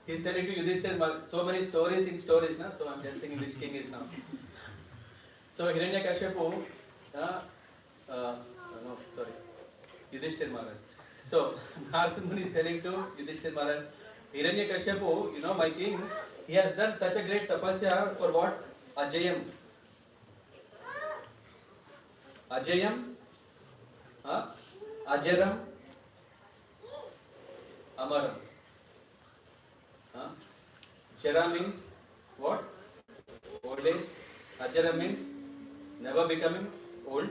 Speaker 1: He is telling to Yudhishthir Maharaj, so many stories in stories, na? So I am just thinking which king is now. So Hiranyakashipu, Yudhishthir Maharaj. So Narad Muni is telling to Yudhishthir Maharaj, Hiranyakashipu, my king, he has done such a great tapasya for what? Ajayam. Ajayam, Ajaram, Amaram. Jara means what? Old age. Ajara means never becoming old.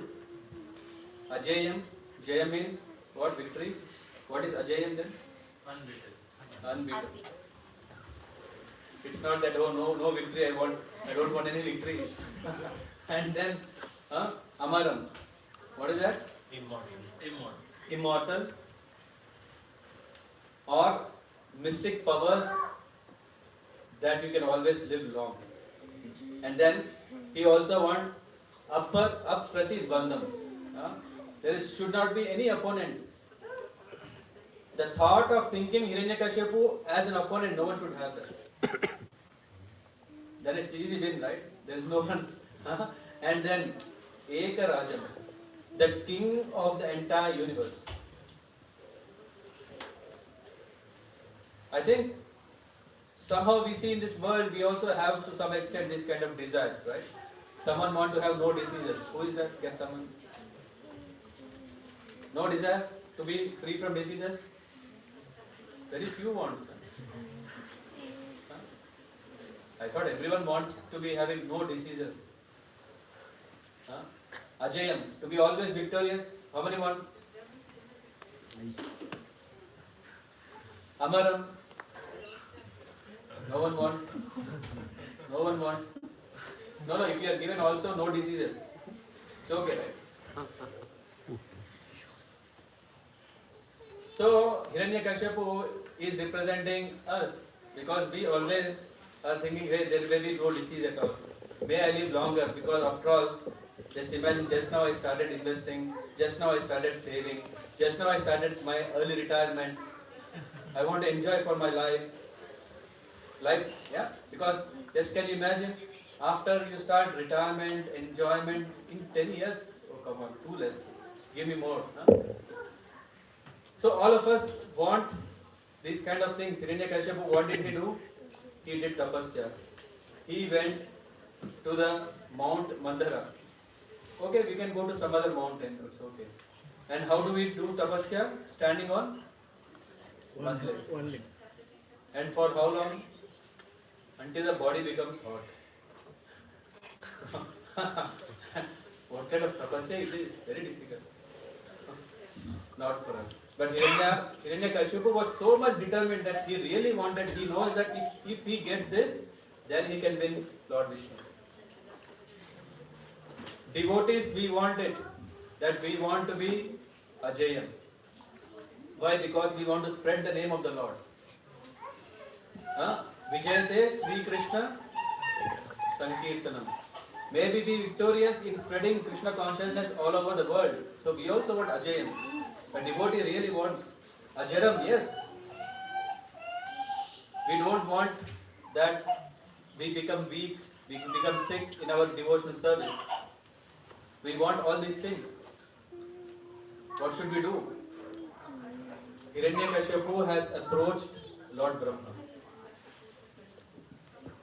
Speaker 1: Ajayam, Jaya means what? Victory. What is Ajayam then? Unbeaten. It's not that, oh no victory, I don't want any victory. And then Amaram. What is that? Immortal. Or mystic powers that you can always live long. And then he also wants Aprati Bandham. There should not be any opponent. The thought of thinking Hiranyakashipu as an opponent, no one should have that. Then it's easy win, right? There is no one. And then Eka Rajam, the king of the entire universe. I think somehow we see in this world, we also have to some extent this kind of desires, right? Someone want to have no diseases. Who is that? Can someone? No desire to be free from diseases? Very few wants. I thought everyone wants to be having no diseases. Ajayam, to be always victorious. How many want? Amaram. No one wants. No one wants. No, if you are given also no diseases. It's okay, right? So, Hiranyakashipu is representing us because we always are thinking, hey, there will be no disease at all. May I live longer, because after all, just imagine, just now I started investing, just now I started saving, just now I started my early retirement. I want to enjoy for my life, yeah? Because just can you imagine, after you start retirement, enjoyment in 10 years, oh come on, too less, give me more. Huh? So all of us want these kind of things. Hiranyakashipu, what did he do? He did Tapasya. He went to the Mount Mandara. Okay, we can go to some other mountain, it's okay. And how do we do Tapasya? Standing on one leg.
Speaker 3: One leg.
Speaker 1: And for how long? Until the body becomes hot. What kind of Tapasya it is? Very difficult. Not for us. But Hiranyakashipu was so much determined that he really wanted, he knows that if he gets this, then he can win Lord Vishnu. Devotees, we want it, that we want to be Ajayam. Why? Because we want to spread the name of the Lord. Vijayate Sri Krishna Sankirtanam. May we be victorious in spreading Krishna consciousness all over the world. So we also want Ajayam. A devotee really wants Ajaram, yes. We don't want that we become weak, we become sick in our devotional service. We want all these things. What should we do? Hiranyakashipu has approached Lord Brahma.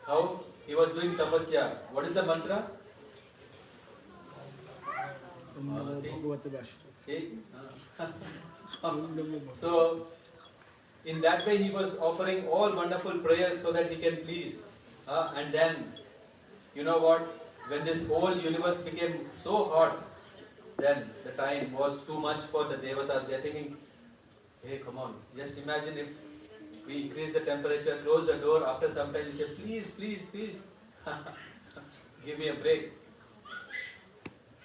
Speaker 1: How? He was doing Tapasya. What is the mantra? So, in that way he was offering all wonderful prayers so that he can please. And then, you know what? When this whole universe became so hot, then the time was too much for the Devatas. They are thinking, hey, come on, just imagine if we increase the temperature, close the door, after some time you say, please, please, please, give me a break.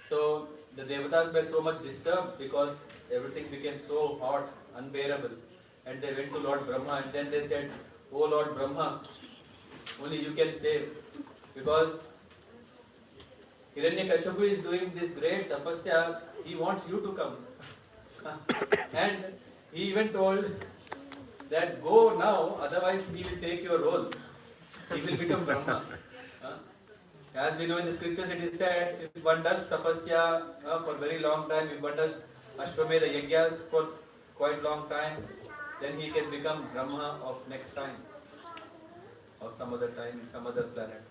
Speaker 1: So, the Devatas were so much disturbed because everything became so hot, unbearable. And they went to Lord Brahma and then they said, oh Lord Brahma, only you can save. Because Hiranyakashipu is doing this great tapasya, he wants you to come. And he even told that go now, otherwise he will take your role. He will become Brahma. As we know in the scriptures, it is said, if one does tapasya for a very long time, if one does Ashwamedha Yagyas for quite long time, then he can become Brahma of next time, or some other time, in some other planet,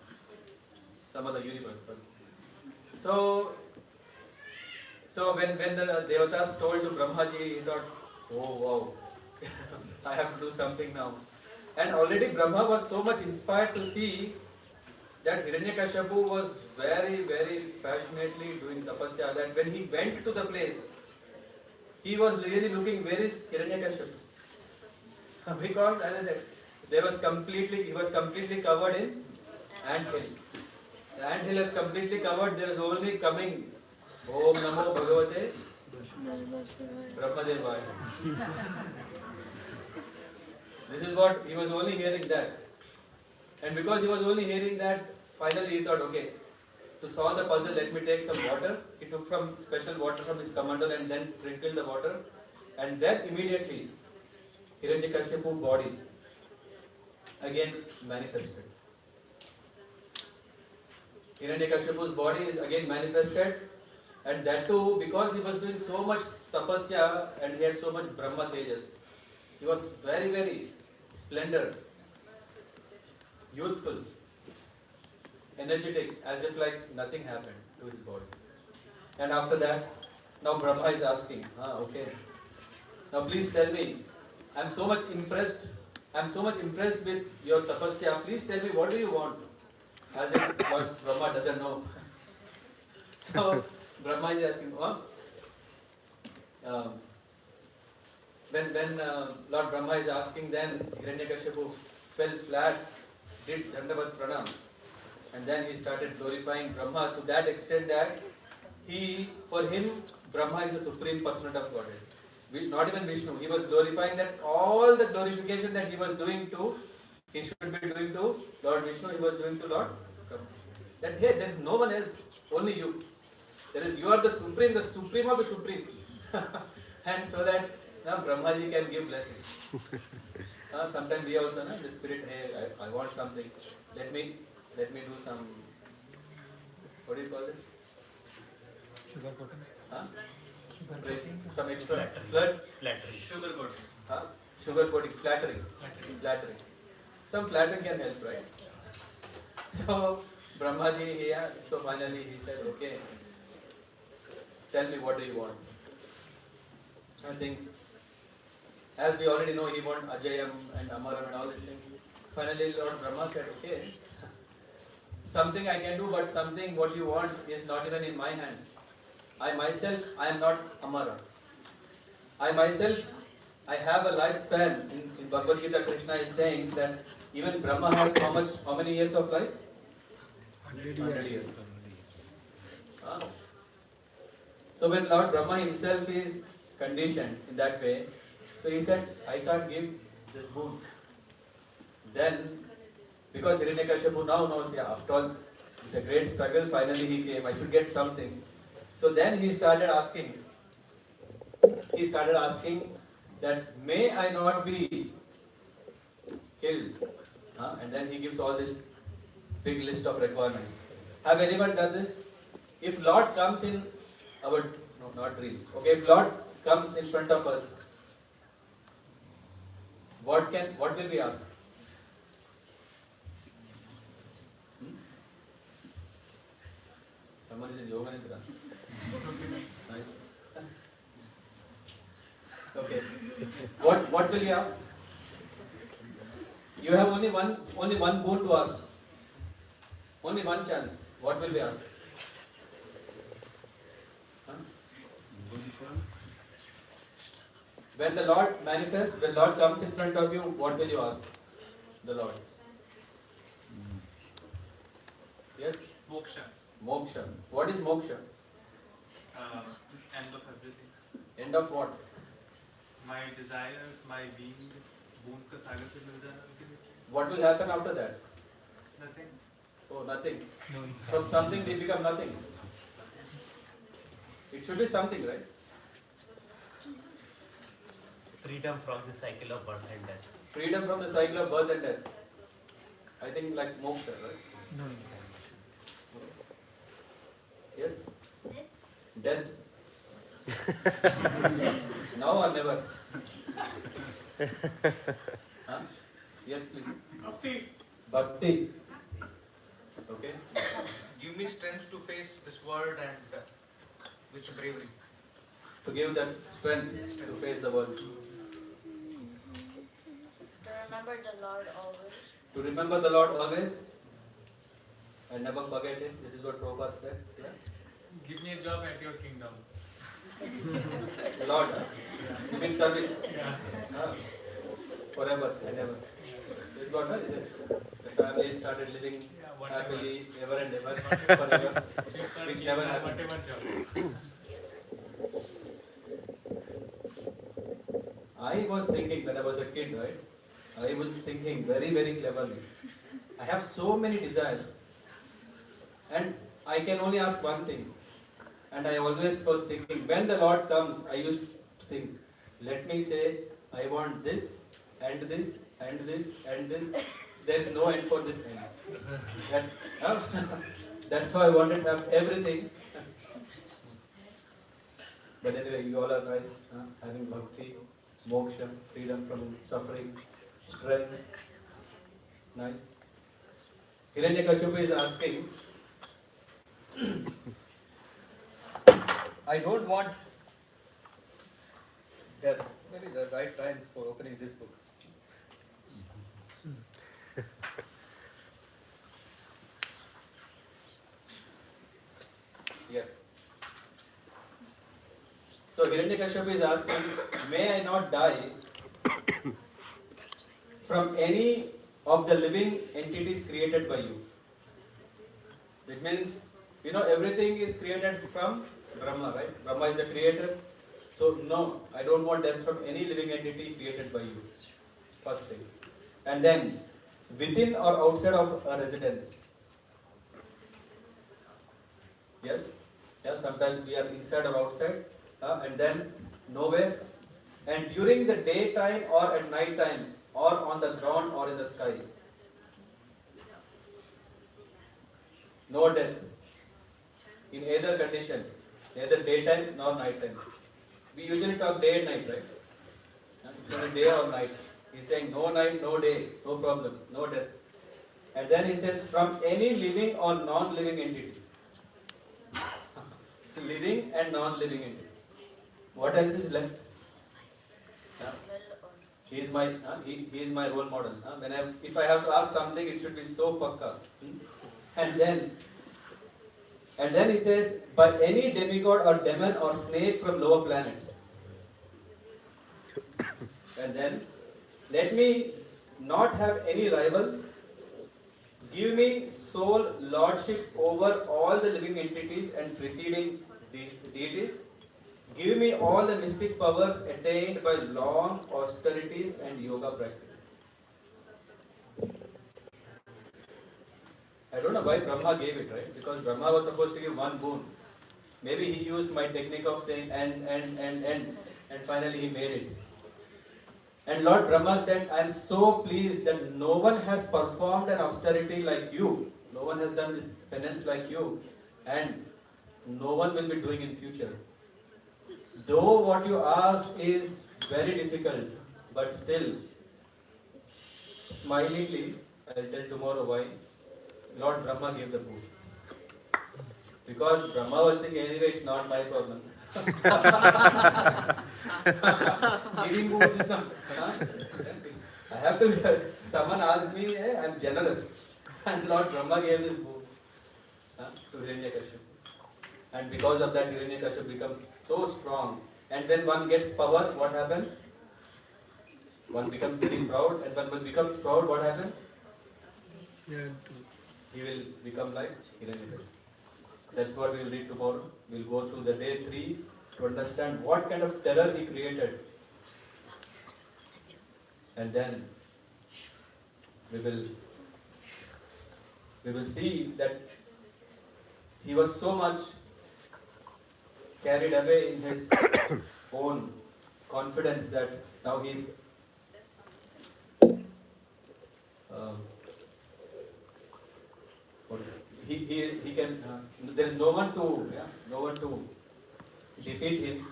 Speaker 1: some other universe. So when the Devatas told to Brahmaji, he thought, oh wow, I have to do something now. And already Brahma was so much inspired to see that Hiranyakashipu was very, very passionately doing tapasya, that when he went to the place, he was really looking, where is Hiranyakashipu? Because, as I said, he was completely covered in anthill. The anthill is completely covered, there is only coming Om Namo Bhagavate Brahmadevaya. This is what, he was only hearing that. And because he was only hearing that, finally he thought, okay, to solve the puzzle, let me take some water. He took some special water from his kamandal and then sprinkled the water. And then immediately, Hiranyakashipu's body again manifested. Hiranyakashipu's body is again manifested, and that too because he was doing so much tapasya and he had so much Brahma tejas. He was very, very splendid, youthful, energetic, as if like nothing happened to his body. And after that, now Brahma is asking, okay, now please tell me, I'm so much impressed with your tapasya, please tell me, what do you want? As if what Brahma doesn't know. So Brahma is asking, when Lord Brahma is asking, then Hiranyakashipu fell flat, did Dandavat Pranam, and then he started glorifying Brahma to that extent that for him, Brahma is the supreme personality of Godhead. Not even Vishnu. He was glorifying that all the glorification that he was doing to, he should be doing to Lord Vishnu, he was doing to Lord Brahma. That hey, there is no one else, only you. You are the supreme of the supreme. And so that Brahmaji can give blessing. Sometimes we also, the spirit, hey, I want something. Let me do some, what do you call it?
Speaker 3: Sugar coating.
Speaker 1: Praising, some extra flirt.
Speaker 4: Flattery.
Speaker 1: Sugar coating. Sugar coating, flattering. Some flattering can help, right? So Brahmaji, so finally he said, okay, tell me what do you want? I think, as we already know, he wants Ajayam and Amaram and all these things. Finally Lord Brahma said, okay, something I can do, but something what you want is not even in my hands. I myself, I am not Amara. I myself, I have a lifespan. In Bhagavad Gita, Krishna is saying that even Brahma has how many years of life? 100 years. So when Lord Brahma himself is conditioned in that way, so he said, I can't give this boon. Then, because Hiranyakashipu now knows, after all, the great struggle, finally he came, I should get something. So then he started asking that, may I not be killed? And then he gives all this big list of requirements. Have anyone done this? If Lord comes in our, no, not dream. Okay, if Lord comes in front of us, what will we ask? Someone is in yoga nidra. Nice. Okay. What will you ask? You have only one boon to ask. Only one chance. What will we ask? When the Lord manifests, when Lord comes in front of you, what will you ask the Lord? Yes?
Speaker 4: Moksha.
Speaker 1: Moksha. What is moksha?
Speaker 4: End of everything.
Speaker 1: End of what?
Speaker 4: My desires, my being, boon ka sagar se mil jana.
Speaker 1: What will happen after that?
Speaker 4: Nothing.
Speaker 1: Oh, nothing. From something we become nothing. It should be something, right?
Speaker 5: Freedom from the cycle of birth and death.
Speaker 1: Freedom from the cycle of birth and death. I think like moksha, right?
Speaker 3: No.
Speaker 1: Yes? Death? Now or never? Yes, please. Bhakti. Okay.
Speaker 6: Give me strength to face this world and with bravery.
Speaker 1: To give that strength to face the world.
Speaker 2: To remember the Lord always.
Speaker 1: To remember the Lord always and never forget Him. This is what Prabhupada said. Yeah?
Speaker 4: Give me a job at your kingdom.
Speaker 1: Lord, you mean service?
Speaker 4: Yeah.
Speaker 1: Forever and ever. This is what the family started living happily ever and ever forever, which never happens.
Speaker 4: Whatever job.
Speaker 1: I was thinking when I was a kid, right? I was thinking very, very cleverly. I have so many desires, and I can only ask one thing. And I always was thinking, when the Lord comes, I used to think, let me say, I want this, and this, and this, and this. There is no end for this end. That's how I wanted to have everything. But anyway, you all are nice, having bhakti, moksha, freedom from suffering, strength. Nice. Hiranyakashipu is asking, I don't want death. Maybe the right time for opening this book. Yes. So Hiranyakashipu is asking, may I not die from any of the living entities created by you? It means, everything is created from Brahma, right? Brahma is the creator. So no, I don't want death from any living entity created by you. First thing. And then, within or outside of a residence. Yes? Yeah, sometimes we are inside or outside, and then nowhere. And during the daytime or at night time, or on the ground or in the sky. No death. In either condition, neither daytime nor night time. We usually talk day and night, right? It's only day or night. He's saying no night, no day, no problem, no death. And then he says from any living or non-living entity. Living and non-living entity. What else is left? He is my role model. If I have to ask something, it should be so pakka. And then he says, by any demigod or demon or snake from lower planets. And then, let me not have any rival. Give me sole lordship over all the living entities and preceding deities. Give me all the mystic powers attained by long austerities and yoga practice. I don't know why Brahma gave it, right? Because Brahma was supposed to give one boon. Maybe he used my technique of saying and finally he made it. And Lord Brahma said, I am so pleased that no one has performed an austerity like you. No one has done this penance like you. And no one will be doing in future. Though what you ask is very difficult, but still, smilingly, I will tell tomorrow why, Lord Brahma gave the boon. Because Brahma was thinking, anyway, it's not my problem. Giving boons is not. I have to, someone asked me, hey, I am generous. And Lord Brahma gave this boon to Hiranyakashipu. And because of that, Hiranyakashipu becomes so strong. And when one gets power, what happens? One becomes very proud. And when one becomes proud, what happens? He will become like Hiranyakashipu. That's what we will read tomorrow. We will go through the day 3 to understand what kind of terror he created. And then we will see that he was so much carried away in his own confidence that now he's he can there is no one to defeat him.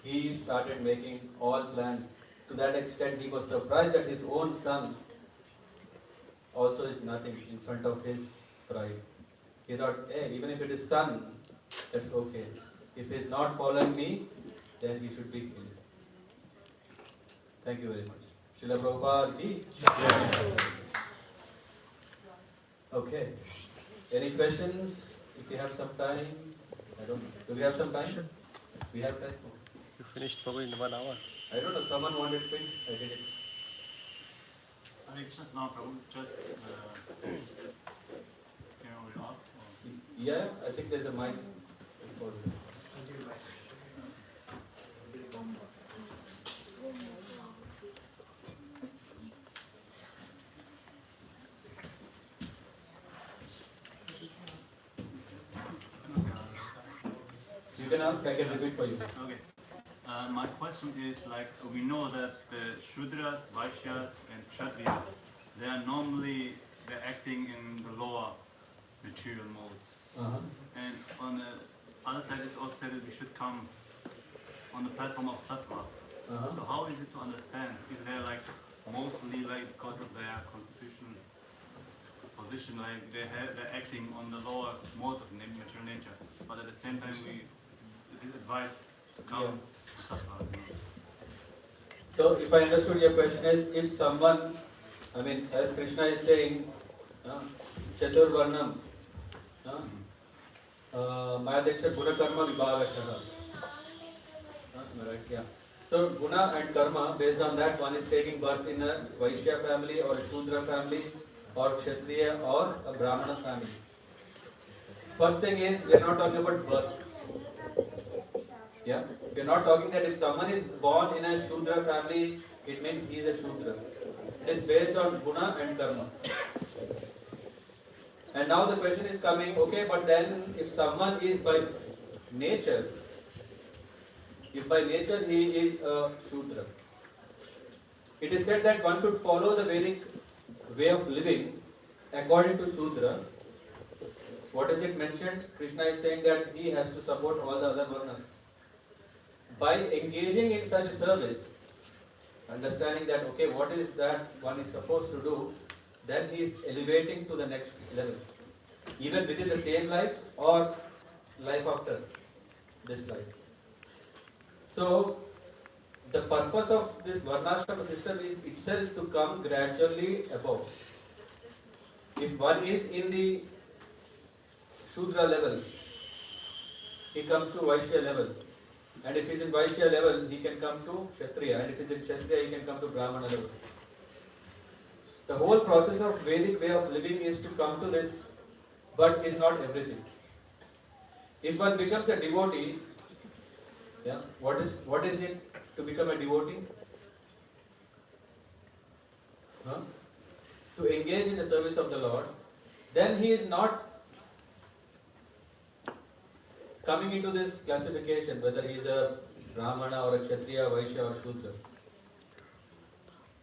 Speaker 1: He started making all plans. To that extent, he was surprised that his own son also is nothing in front of his pride. He thought, hey, even if it is son, that's okay. If he is not following me, then he should be killed. Thank you very much. Srila Prabhupada ki Jai. Okay. Any questions? If you have some time, I don't know. Do we have some time? We have time.
Speaker 7: You finished probably in 1 hour.
Speaker 1: I don't know. Someone wanted to. I did it.
Speaker 4: Hare Krishna, now Prabhu, just can we ask?
Speaker 1: Yeah, I think there's a mic. You can ask, I can repeat for you.
Speaker 4: Okay. My question is, like, we know that the Shudras, Vaishyas and Kshatriyas, they're acting in the lower material modes. And on the other side, it's also said that we should come on the platform of Sattva. So how is it to understand? Is there like mostly like because of their constitutional position, like they're acting on the lower modes of material nature, but at the same time it is advised to come to Sattva.
Speaker 1: So if I understood your question is, if someone, I mean, as Krishna is saying, Chatur Varnam, Mayadaksha Gunakarma Vibhagashaha. Alright, yeah. So guna and karma, based on that, one is taking birth in a Vaishya family or a Shudra family or Kshatriya or a Brahmana family. First thing is, we are not talking about birth. Yeah, we are not talking that if someone is born in a Shudra family, it means he is a Shudra. It is based on guna and karma. And now the question is coming, okay, but then if someone is by nature, if by nature he is a Shudra, it is said that one should follow the Vedic way of living according to Shudra. What is it mentioned? Krishna is saying that he has to support all the other varnas. By engaging in such a service, understanding that, okay, what is that one is supposed to do, then he is elevating to the next level. Even within the same life or life after this life. So, the purpose of this Varnashrama system is itself to come gradually above. If one is in the Shudra level, he comes to Vaishya level. And if he is in Vaishya level, he can come to Kshatriya. And if he is in Kshatriya, he can come to Brahmana level. The whole process of Vedic way of living is to come to this, but is not everything. If one becomes a devotee, yeah, what is it to become a devotee? To engage in the service of the Lord, then he is not coming into this classification, whether he is a Brahmana or a Kshatriya, Vaishya or Shudra.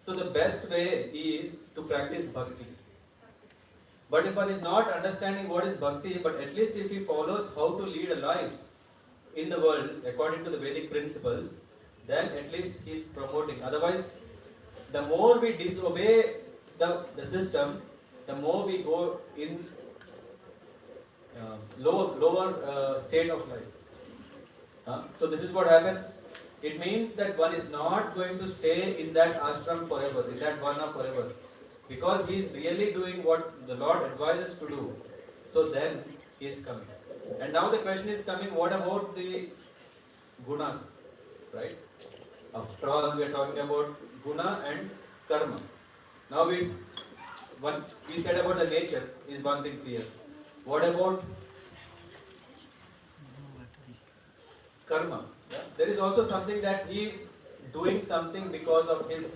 Speaker 1: So the best way is to practice bhakti. But if one is not understanding what is bhakti, but at least if he follows how to lead a life in the world according to the Vedic principles, then at least he is promoting. Otherwise, the more we disobey the system, the more we go in lower state of life. So this is what happens. It means that one is not going to stay in that ashram forever, in that varna forever, because he is really doing what the Lord advises to do. So then he is coming. And now the question is coming, what about the gunas, right? After all, we are talking about guna and karma. Now we said about the nature is one thing clear. What about karma? Yeah? There is also something that he is doing something because of his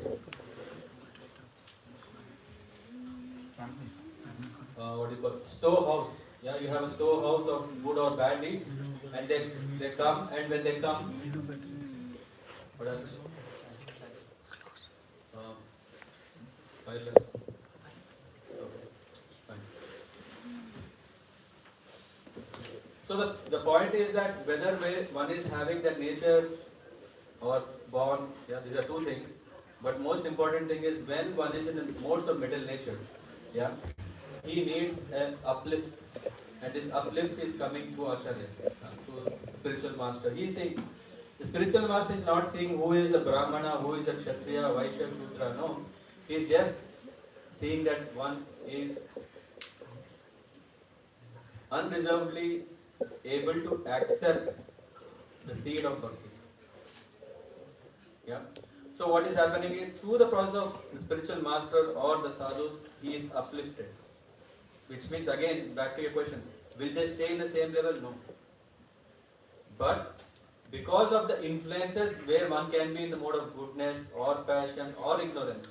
Speaker 1: what do you call it? Storehouse. Yeah, you have a storehouse of good or bad deeds, and they come, and when they come, what happens? Wireless. Okay, fine. So the point is that whether one is having that nature or born, yeah, these are two things. But most important thing is when one is in the modes of middle nature, yeah, he needs an uplift, and this uplift is coming through acharyas, through spiritual master. He is saying, the spiritual master is not saying who is a Brahmana, who is a Kshatriya, Vaishya, Shudra. No, he is just seeing that one is unreservedly able to accept the seed of bhakti. Yeah. So what is happening is through the process of the spiritual master or the sadhus, he is uplifted. Which means again, back to your question, will they stay in the same level? No. But because of the influences where one can be in the mode of goodness or passion or ignorance,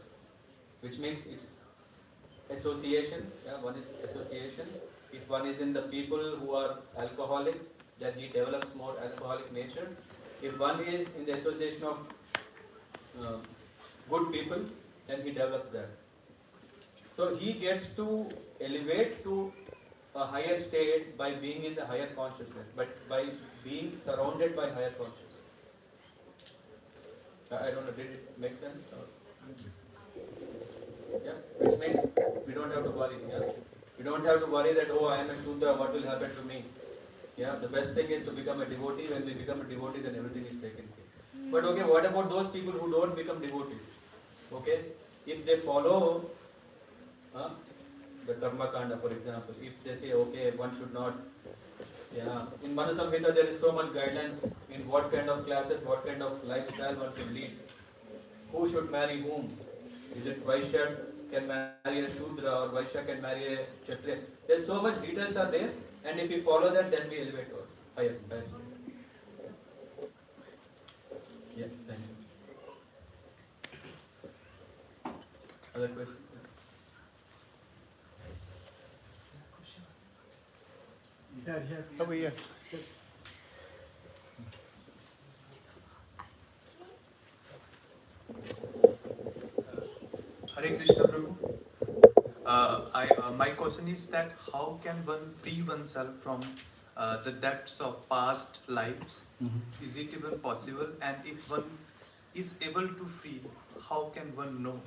Speaker 1: which means it's association, yeah, one is association. If one is in the people who are alcoholic, then he develops more alcoholic nature. If one is in the association of good people, then he develops that. So he gets to elevate to a higher state by being in the higher consciousness, but by being surrounded by higher consciousness. I don't know, did it make sense? Or? Yeah, which means we don't have to worry. Yeah? We don't have to worry that, oh, I am a Shudra, what will happen to me? Yeah, the best thing is to become a devotee. When we become a devotee, then everything is taken care. But okay, what about those people who don't become devotees? Okay, if they follow the Karma Kanda, for example, if they say, okay, one should not, in Manu Samhita there is so much guidelines in what kind of classes, what kind of lifestyle one should lead. Who should marry whom? Is it Vaishya can marry a Shudra or Vaishya can marry a Kshatriya? There's so much details are there, and if we follow that, then we elevate towards higher. Yeah, thank you. Other question?
Speaker 7: Over here.
Speaker 8: Hare Krishna Prabhu. My question is that how can one free oneself from the depths of past lives? Is it even possible? And if one is able to free, how can one know?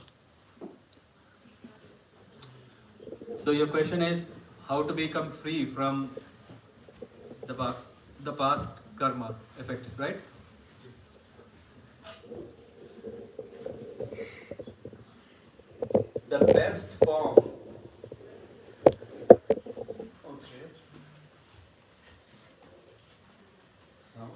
Speaker 1: So your question is how to become free from the past karma effects, right? The best form. Okay. Now.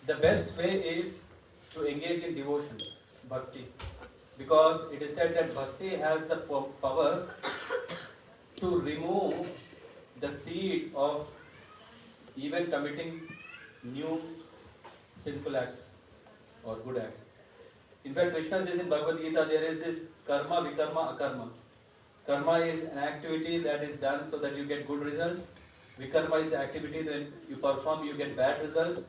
Speaker 1: The best way is to engage in devotion, bhakti, because it is said that bhakti has the power to remove the seed of even committing new sinful acts or good acts. In fact, Krishna says in Bhagavad Gita, there is this karma, vikarma, akarma. Karma is an activity that is done so that you get good results. Vikarma is the activity that you perform, you get bad results.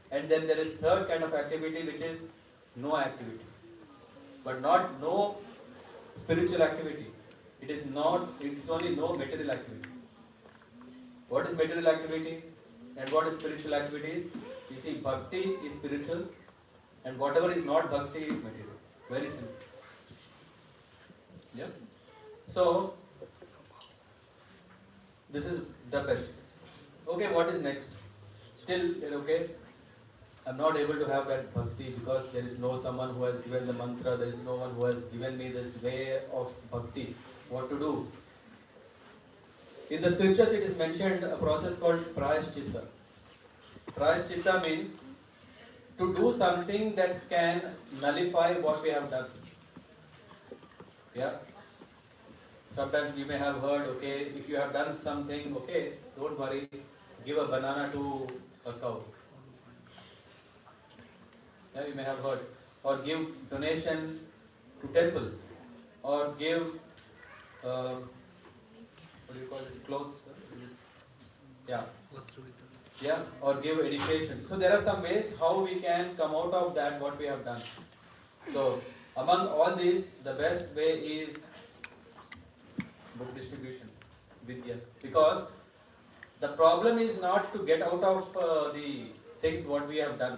Speaker 1: And then there is third kind of activity, which is no activity. But not no spiritual activity. It's only no material activity. What is material activity and what is spiritual activities? You see, bhakti is spiritual and whatever is not bhakti is material. Very simple. Yeah. So, this is the best. Okay, what is next? Still, okay, I'm not able to have that bhakti because there is no someone who has given the mantra, there is no one who has given me this way of bhakti. What to do? In the scriptures it is mentioned a process called prayashchitta. Prayashchitta means to do something that can nullify what we have done. Yeah. Sometimes you may have heard, okay, if you have done something, okay, don't worry, give a banana to a cow. Yeah, you may have heard. Or give donation to temple. Or give, what do you call this, clothes? Yeah. Yeah, or give education. So there are some ways how we can come out of that, what we have done. So among all these, the best way is book distribution, vidya. Because the problem is not to get out of the things what we have done.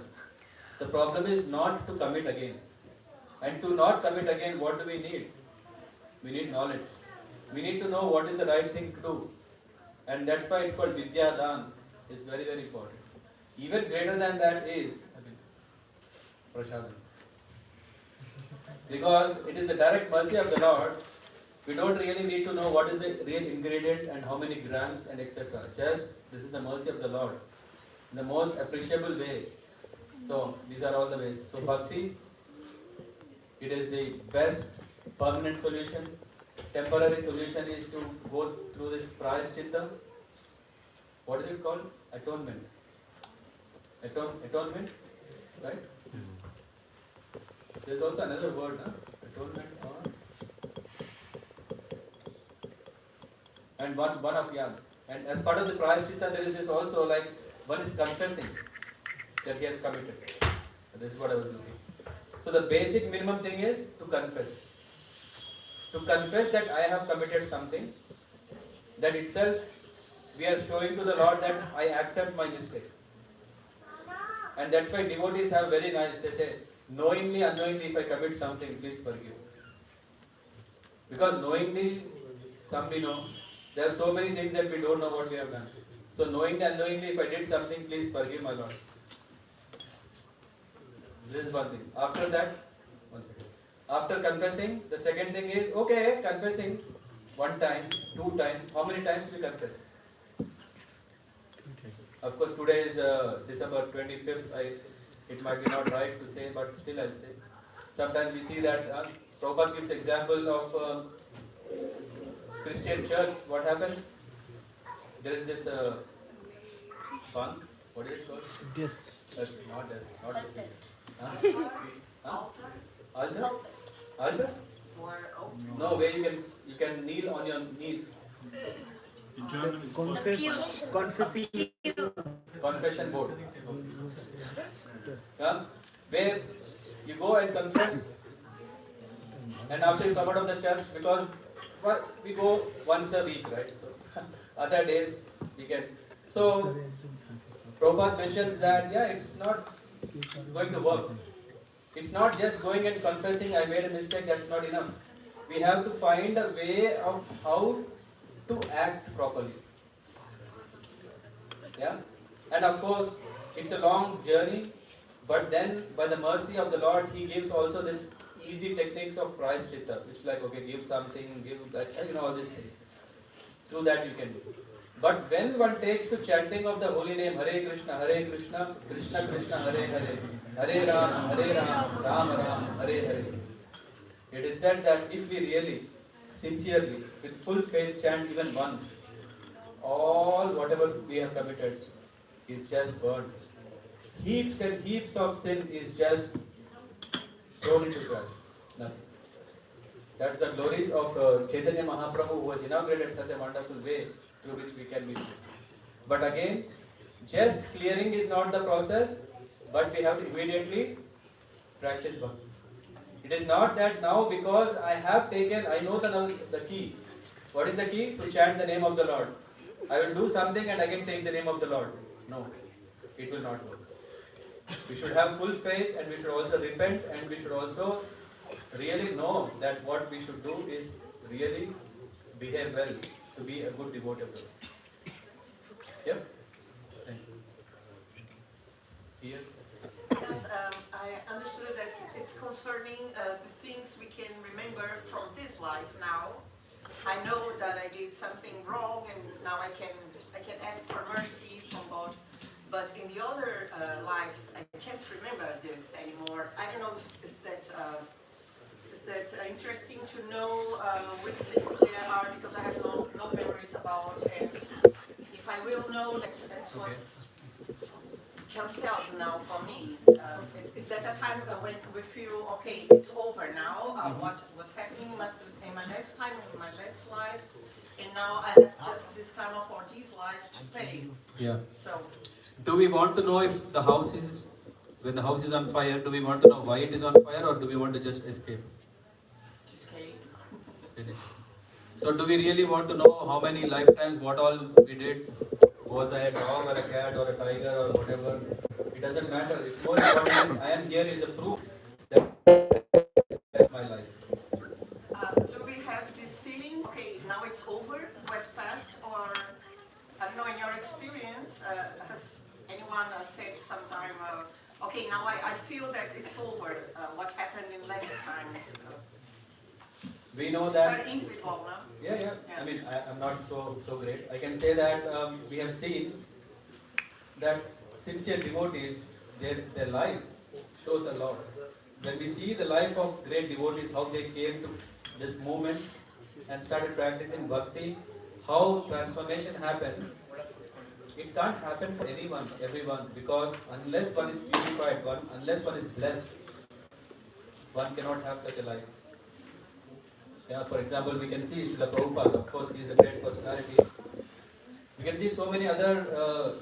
Speaker 1: The problem is not to commit again. And to not commit again, what do we need? We need knowledge. We need to know what is the right thing to do. And that's why it's called Vidya Dan. It's very, very important. Even greater than that is Prasadam. Because it is the direct mercy of the Lord. We don't really need to know what is the real ingredient and how many grams and etc. Just this is the mercy of the Lord. In the most appreciable way. So these are all the ways. So bhakti, it is the best permanent solution. Temporary solution is to go through this prayashchitta. What is it called? Atonement. Atonement, right? There is also another word, huh? Atonement or and one of yam. And as part of the prayashchitta, there is this also like one is confessing that he has committed. This is what I was looking. So the basic minimum thing is to confess. To confess that I have committed something. That itself we are showing to the Lord that I accept my mistake. And that's why devotees have very nice, they say, knowingly, unknowingly, if I commit something, please forgive. Because knowingly, some we know, there are so many things that we don't know what we have done. So knowing and unknowingly, if I did something, please forgive my Lord. This is one thing. After that, one second. After confessing, the second thing is, okay, confessing one time, two times. How many times we confess? Of course, today is December 25th. It might be not right to say, but still I'll say. Sometimes we see that Prabhupada gives example of Christian church. What happens? There is this bunk. What is it called?
Speaker 7: Yes.
Speaker 1: Not desk. Not the same.
Speaker 2: Pulpit.
Speaker 1: Altar?
Speaker 2: Pulpit.
Speaker 1: Altar?
Speaker 9: Or open.
Speaker 1: No, where you can kneel on your knees.
Speaker 4: In German, it's called
Speaker 7: Confessing.
Speaker 1: Confession board. Yeah? Where you go and confess, and after you come out of the church, because we go once a week, right? So other days we can. So Prabhupada mentions that it's not going to work. It's not just going and confessing, I made a mistake, that's not enough. We have to find a way of how to act properly. Yeah? And of course, it's a long journey, but then by the mercy of the Lord, He gives also this easy techniques of prayaschitta, which like, okay, give something, give that, all these things. Through that you can do. But when one takes to chanting of the holy name, Hare Krishna, Krishna Krishna, Hare Hare, Hare Ram, Ram Ram, Hare Hare. It is said that if we really, sincerely, with full faith chant even once, all whatever we have committed is just burned. Heaps and heaps of sin is just thrown into trash. Nothing. That's the glories of Chaitanya Mahaprabhu, who has inaugurated such a wonderful way through which we can be free. But again, just clearing is not the process, but we have to immediately practice bhakti. It is not that now because I have taken, I know the key. What is the key? To chant the name of the Lord. I will do something and again take the name of the Lord. No, it will not work. We should have full faith and we should also repent and we should also really know that what we should do is really behave well to be a good devotee. Yep. Thank you. Here.
Speaker 9: Yes, I understood that it's concerning the things we can remember from this life now. I know that I did something wrong and now I can ask for mercy from God. But in the other lives, I can't remember this anymore. I don't know, is that interesting to know which things there are, because I have no memories about, and if I will know that was cancelled now for me. Is that a time when we feel, okay, it's over now, what's happening in my last time, in my last lives, and now I have just this kind of, for this life to pay.
Speaker 1: Yeah.
Speaker 9: So,
Speaker 1: do we want to know if the house is, when the house is on fire, do we want to know why it is on fire or do we want to just escape?
Speaker 9: to escape.
Speaker 1: Finish. So do we really want to know how many lifetimes, what all we did? Was I a dog or a cat or a tiger or whatever? It doesn't matter. It's more important is I am here is a proof that that's my life.
Speaker 9: Do we have this feeling, okay, now it's over, what passed, or, I don't know, in your experience, has anyone said sometime, okay, now I feel that it's over, what happened in last times?
Speaker 1: We know
Speaker 9: It's
Speaker 1: that.
Speaker 9: very individual, no?
Speaker 1: Yeah. I mean, I'm not so great. I can say that we have seen that sincere devotees, their life shows a lot. When we see the life of great devotees, how they came to this movement and started practicing bhakti, how transformation happened, it can't happen for anyone, everyone, because unless one is purified, unless one is blessed, one cannot have such a life. Yeah, for example, we can see Srila Prabhupada, of course he is a great personality. We can see so many other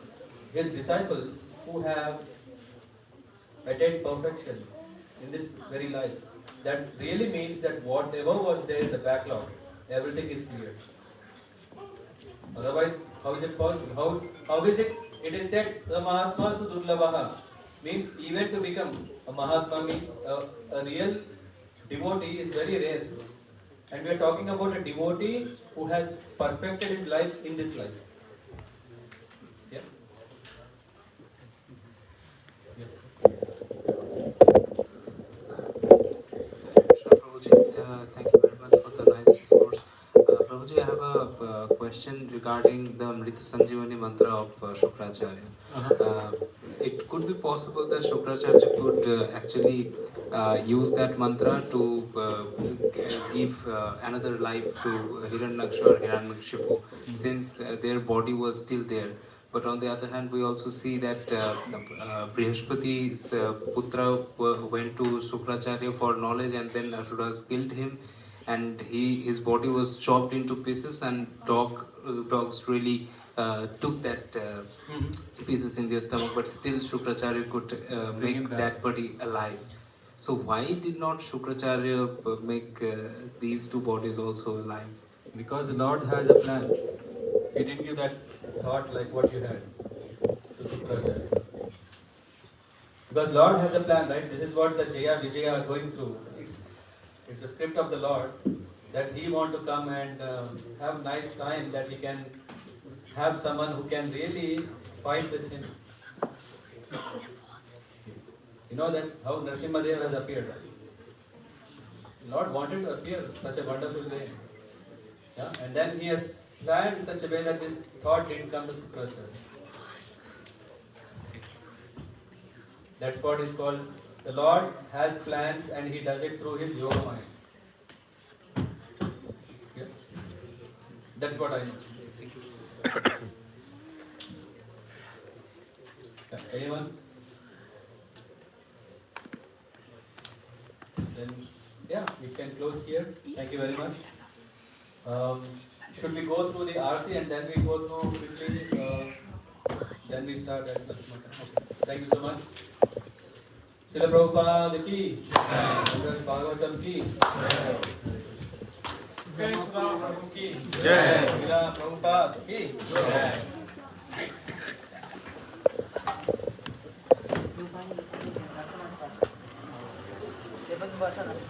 Speaker 1: his disciples who have attained perfection in this very life. That really means that whatever was there in the backlog, everything is cleared. Otherwise, how is it possible? How is it? It is said, Samahatma Sudurlabhaha, means even to become a Mahatma means a real devotee is very rare. And we are talking about a devotee who has perfected his life in this life.
Speaker 10: question regarding the Amrita Sanjeevani mantra of Shukracharya. It could be possible that Shukracharya could actually use that mantra to give another life to Hiranyakashipu or Hiranyakashipu, since their body was still there. But on the other hand, we also see that Brihaspati's putra went to Shukracharya for knowledge, and then Asuras killed him, and his body was chopped into pieces, and dogs really took that pieces in their stomach, but still Shukracharya could make that body alive. So why did not Shukracharya make these two bodies also alive?
Speaker 1: Because the Lord has a plan. He didn't give that thought like what you had to Shukracharya. Because Lord has a plan, right? This is what the Jaya Vijaya are going through. It's the script of the Lord that He want to come and have nice time, that He can have someone who can really fight with Him. You know that how Nrsimha has appeared, right? The Lord wanted to appear such a wonderful way. Yeah? And then He has planned in such a way that this thought didn't come to Shukracharya. That's what is called, the Lord has plans and He does it through His yoga mind. Yeah? That's what I know. Anyone? Then, yeah, we can close here. Thank you very much. Should we go through the Aarti and then we go through quickly? Then we start at Nrsimha. Okay. Thank you so much. Srila Prabhupada ki, Bhāgavatam ki, Prabhu ki, Srila Prabhupada ki.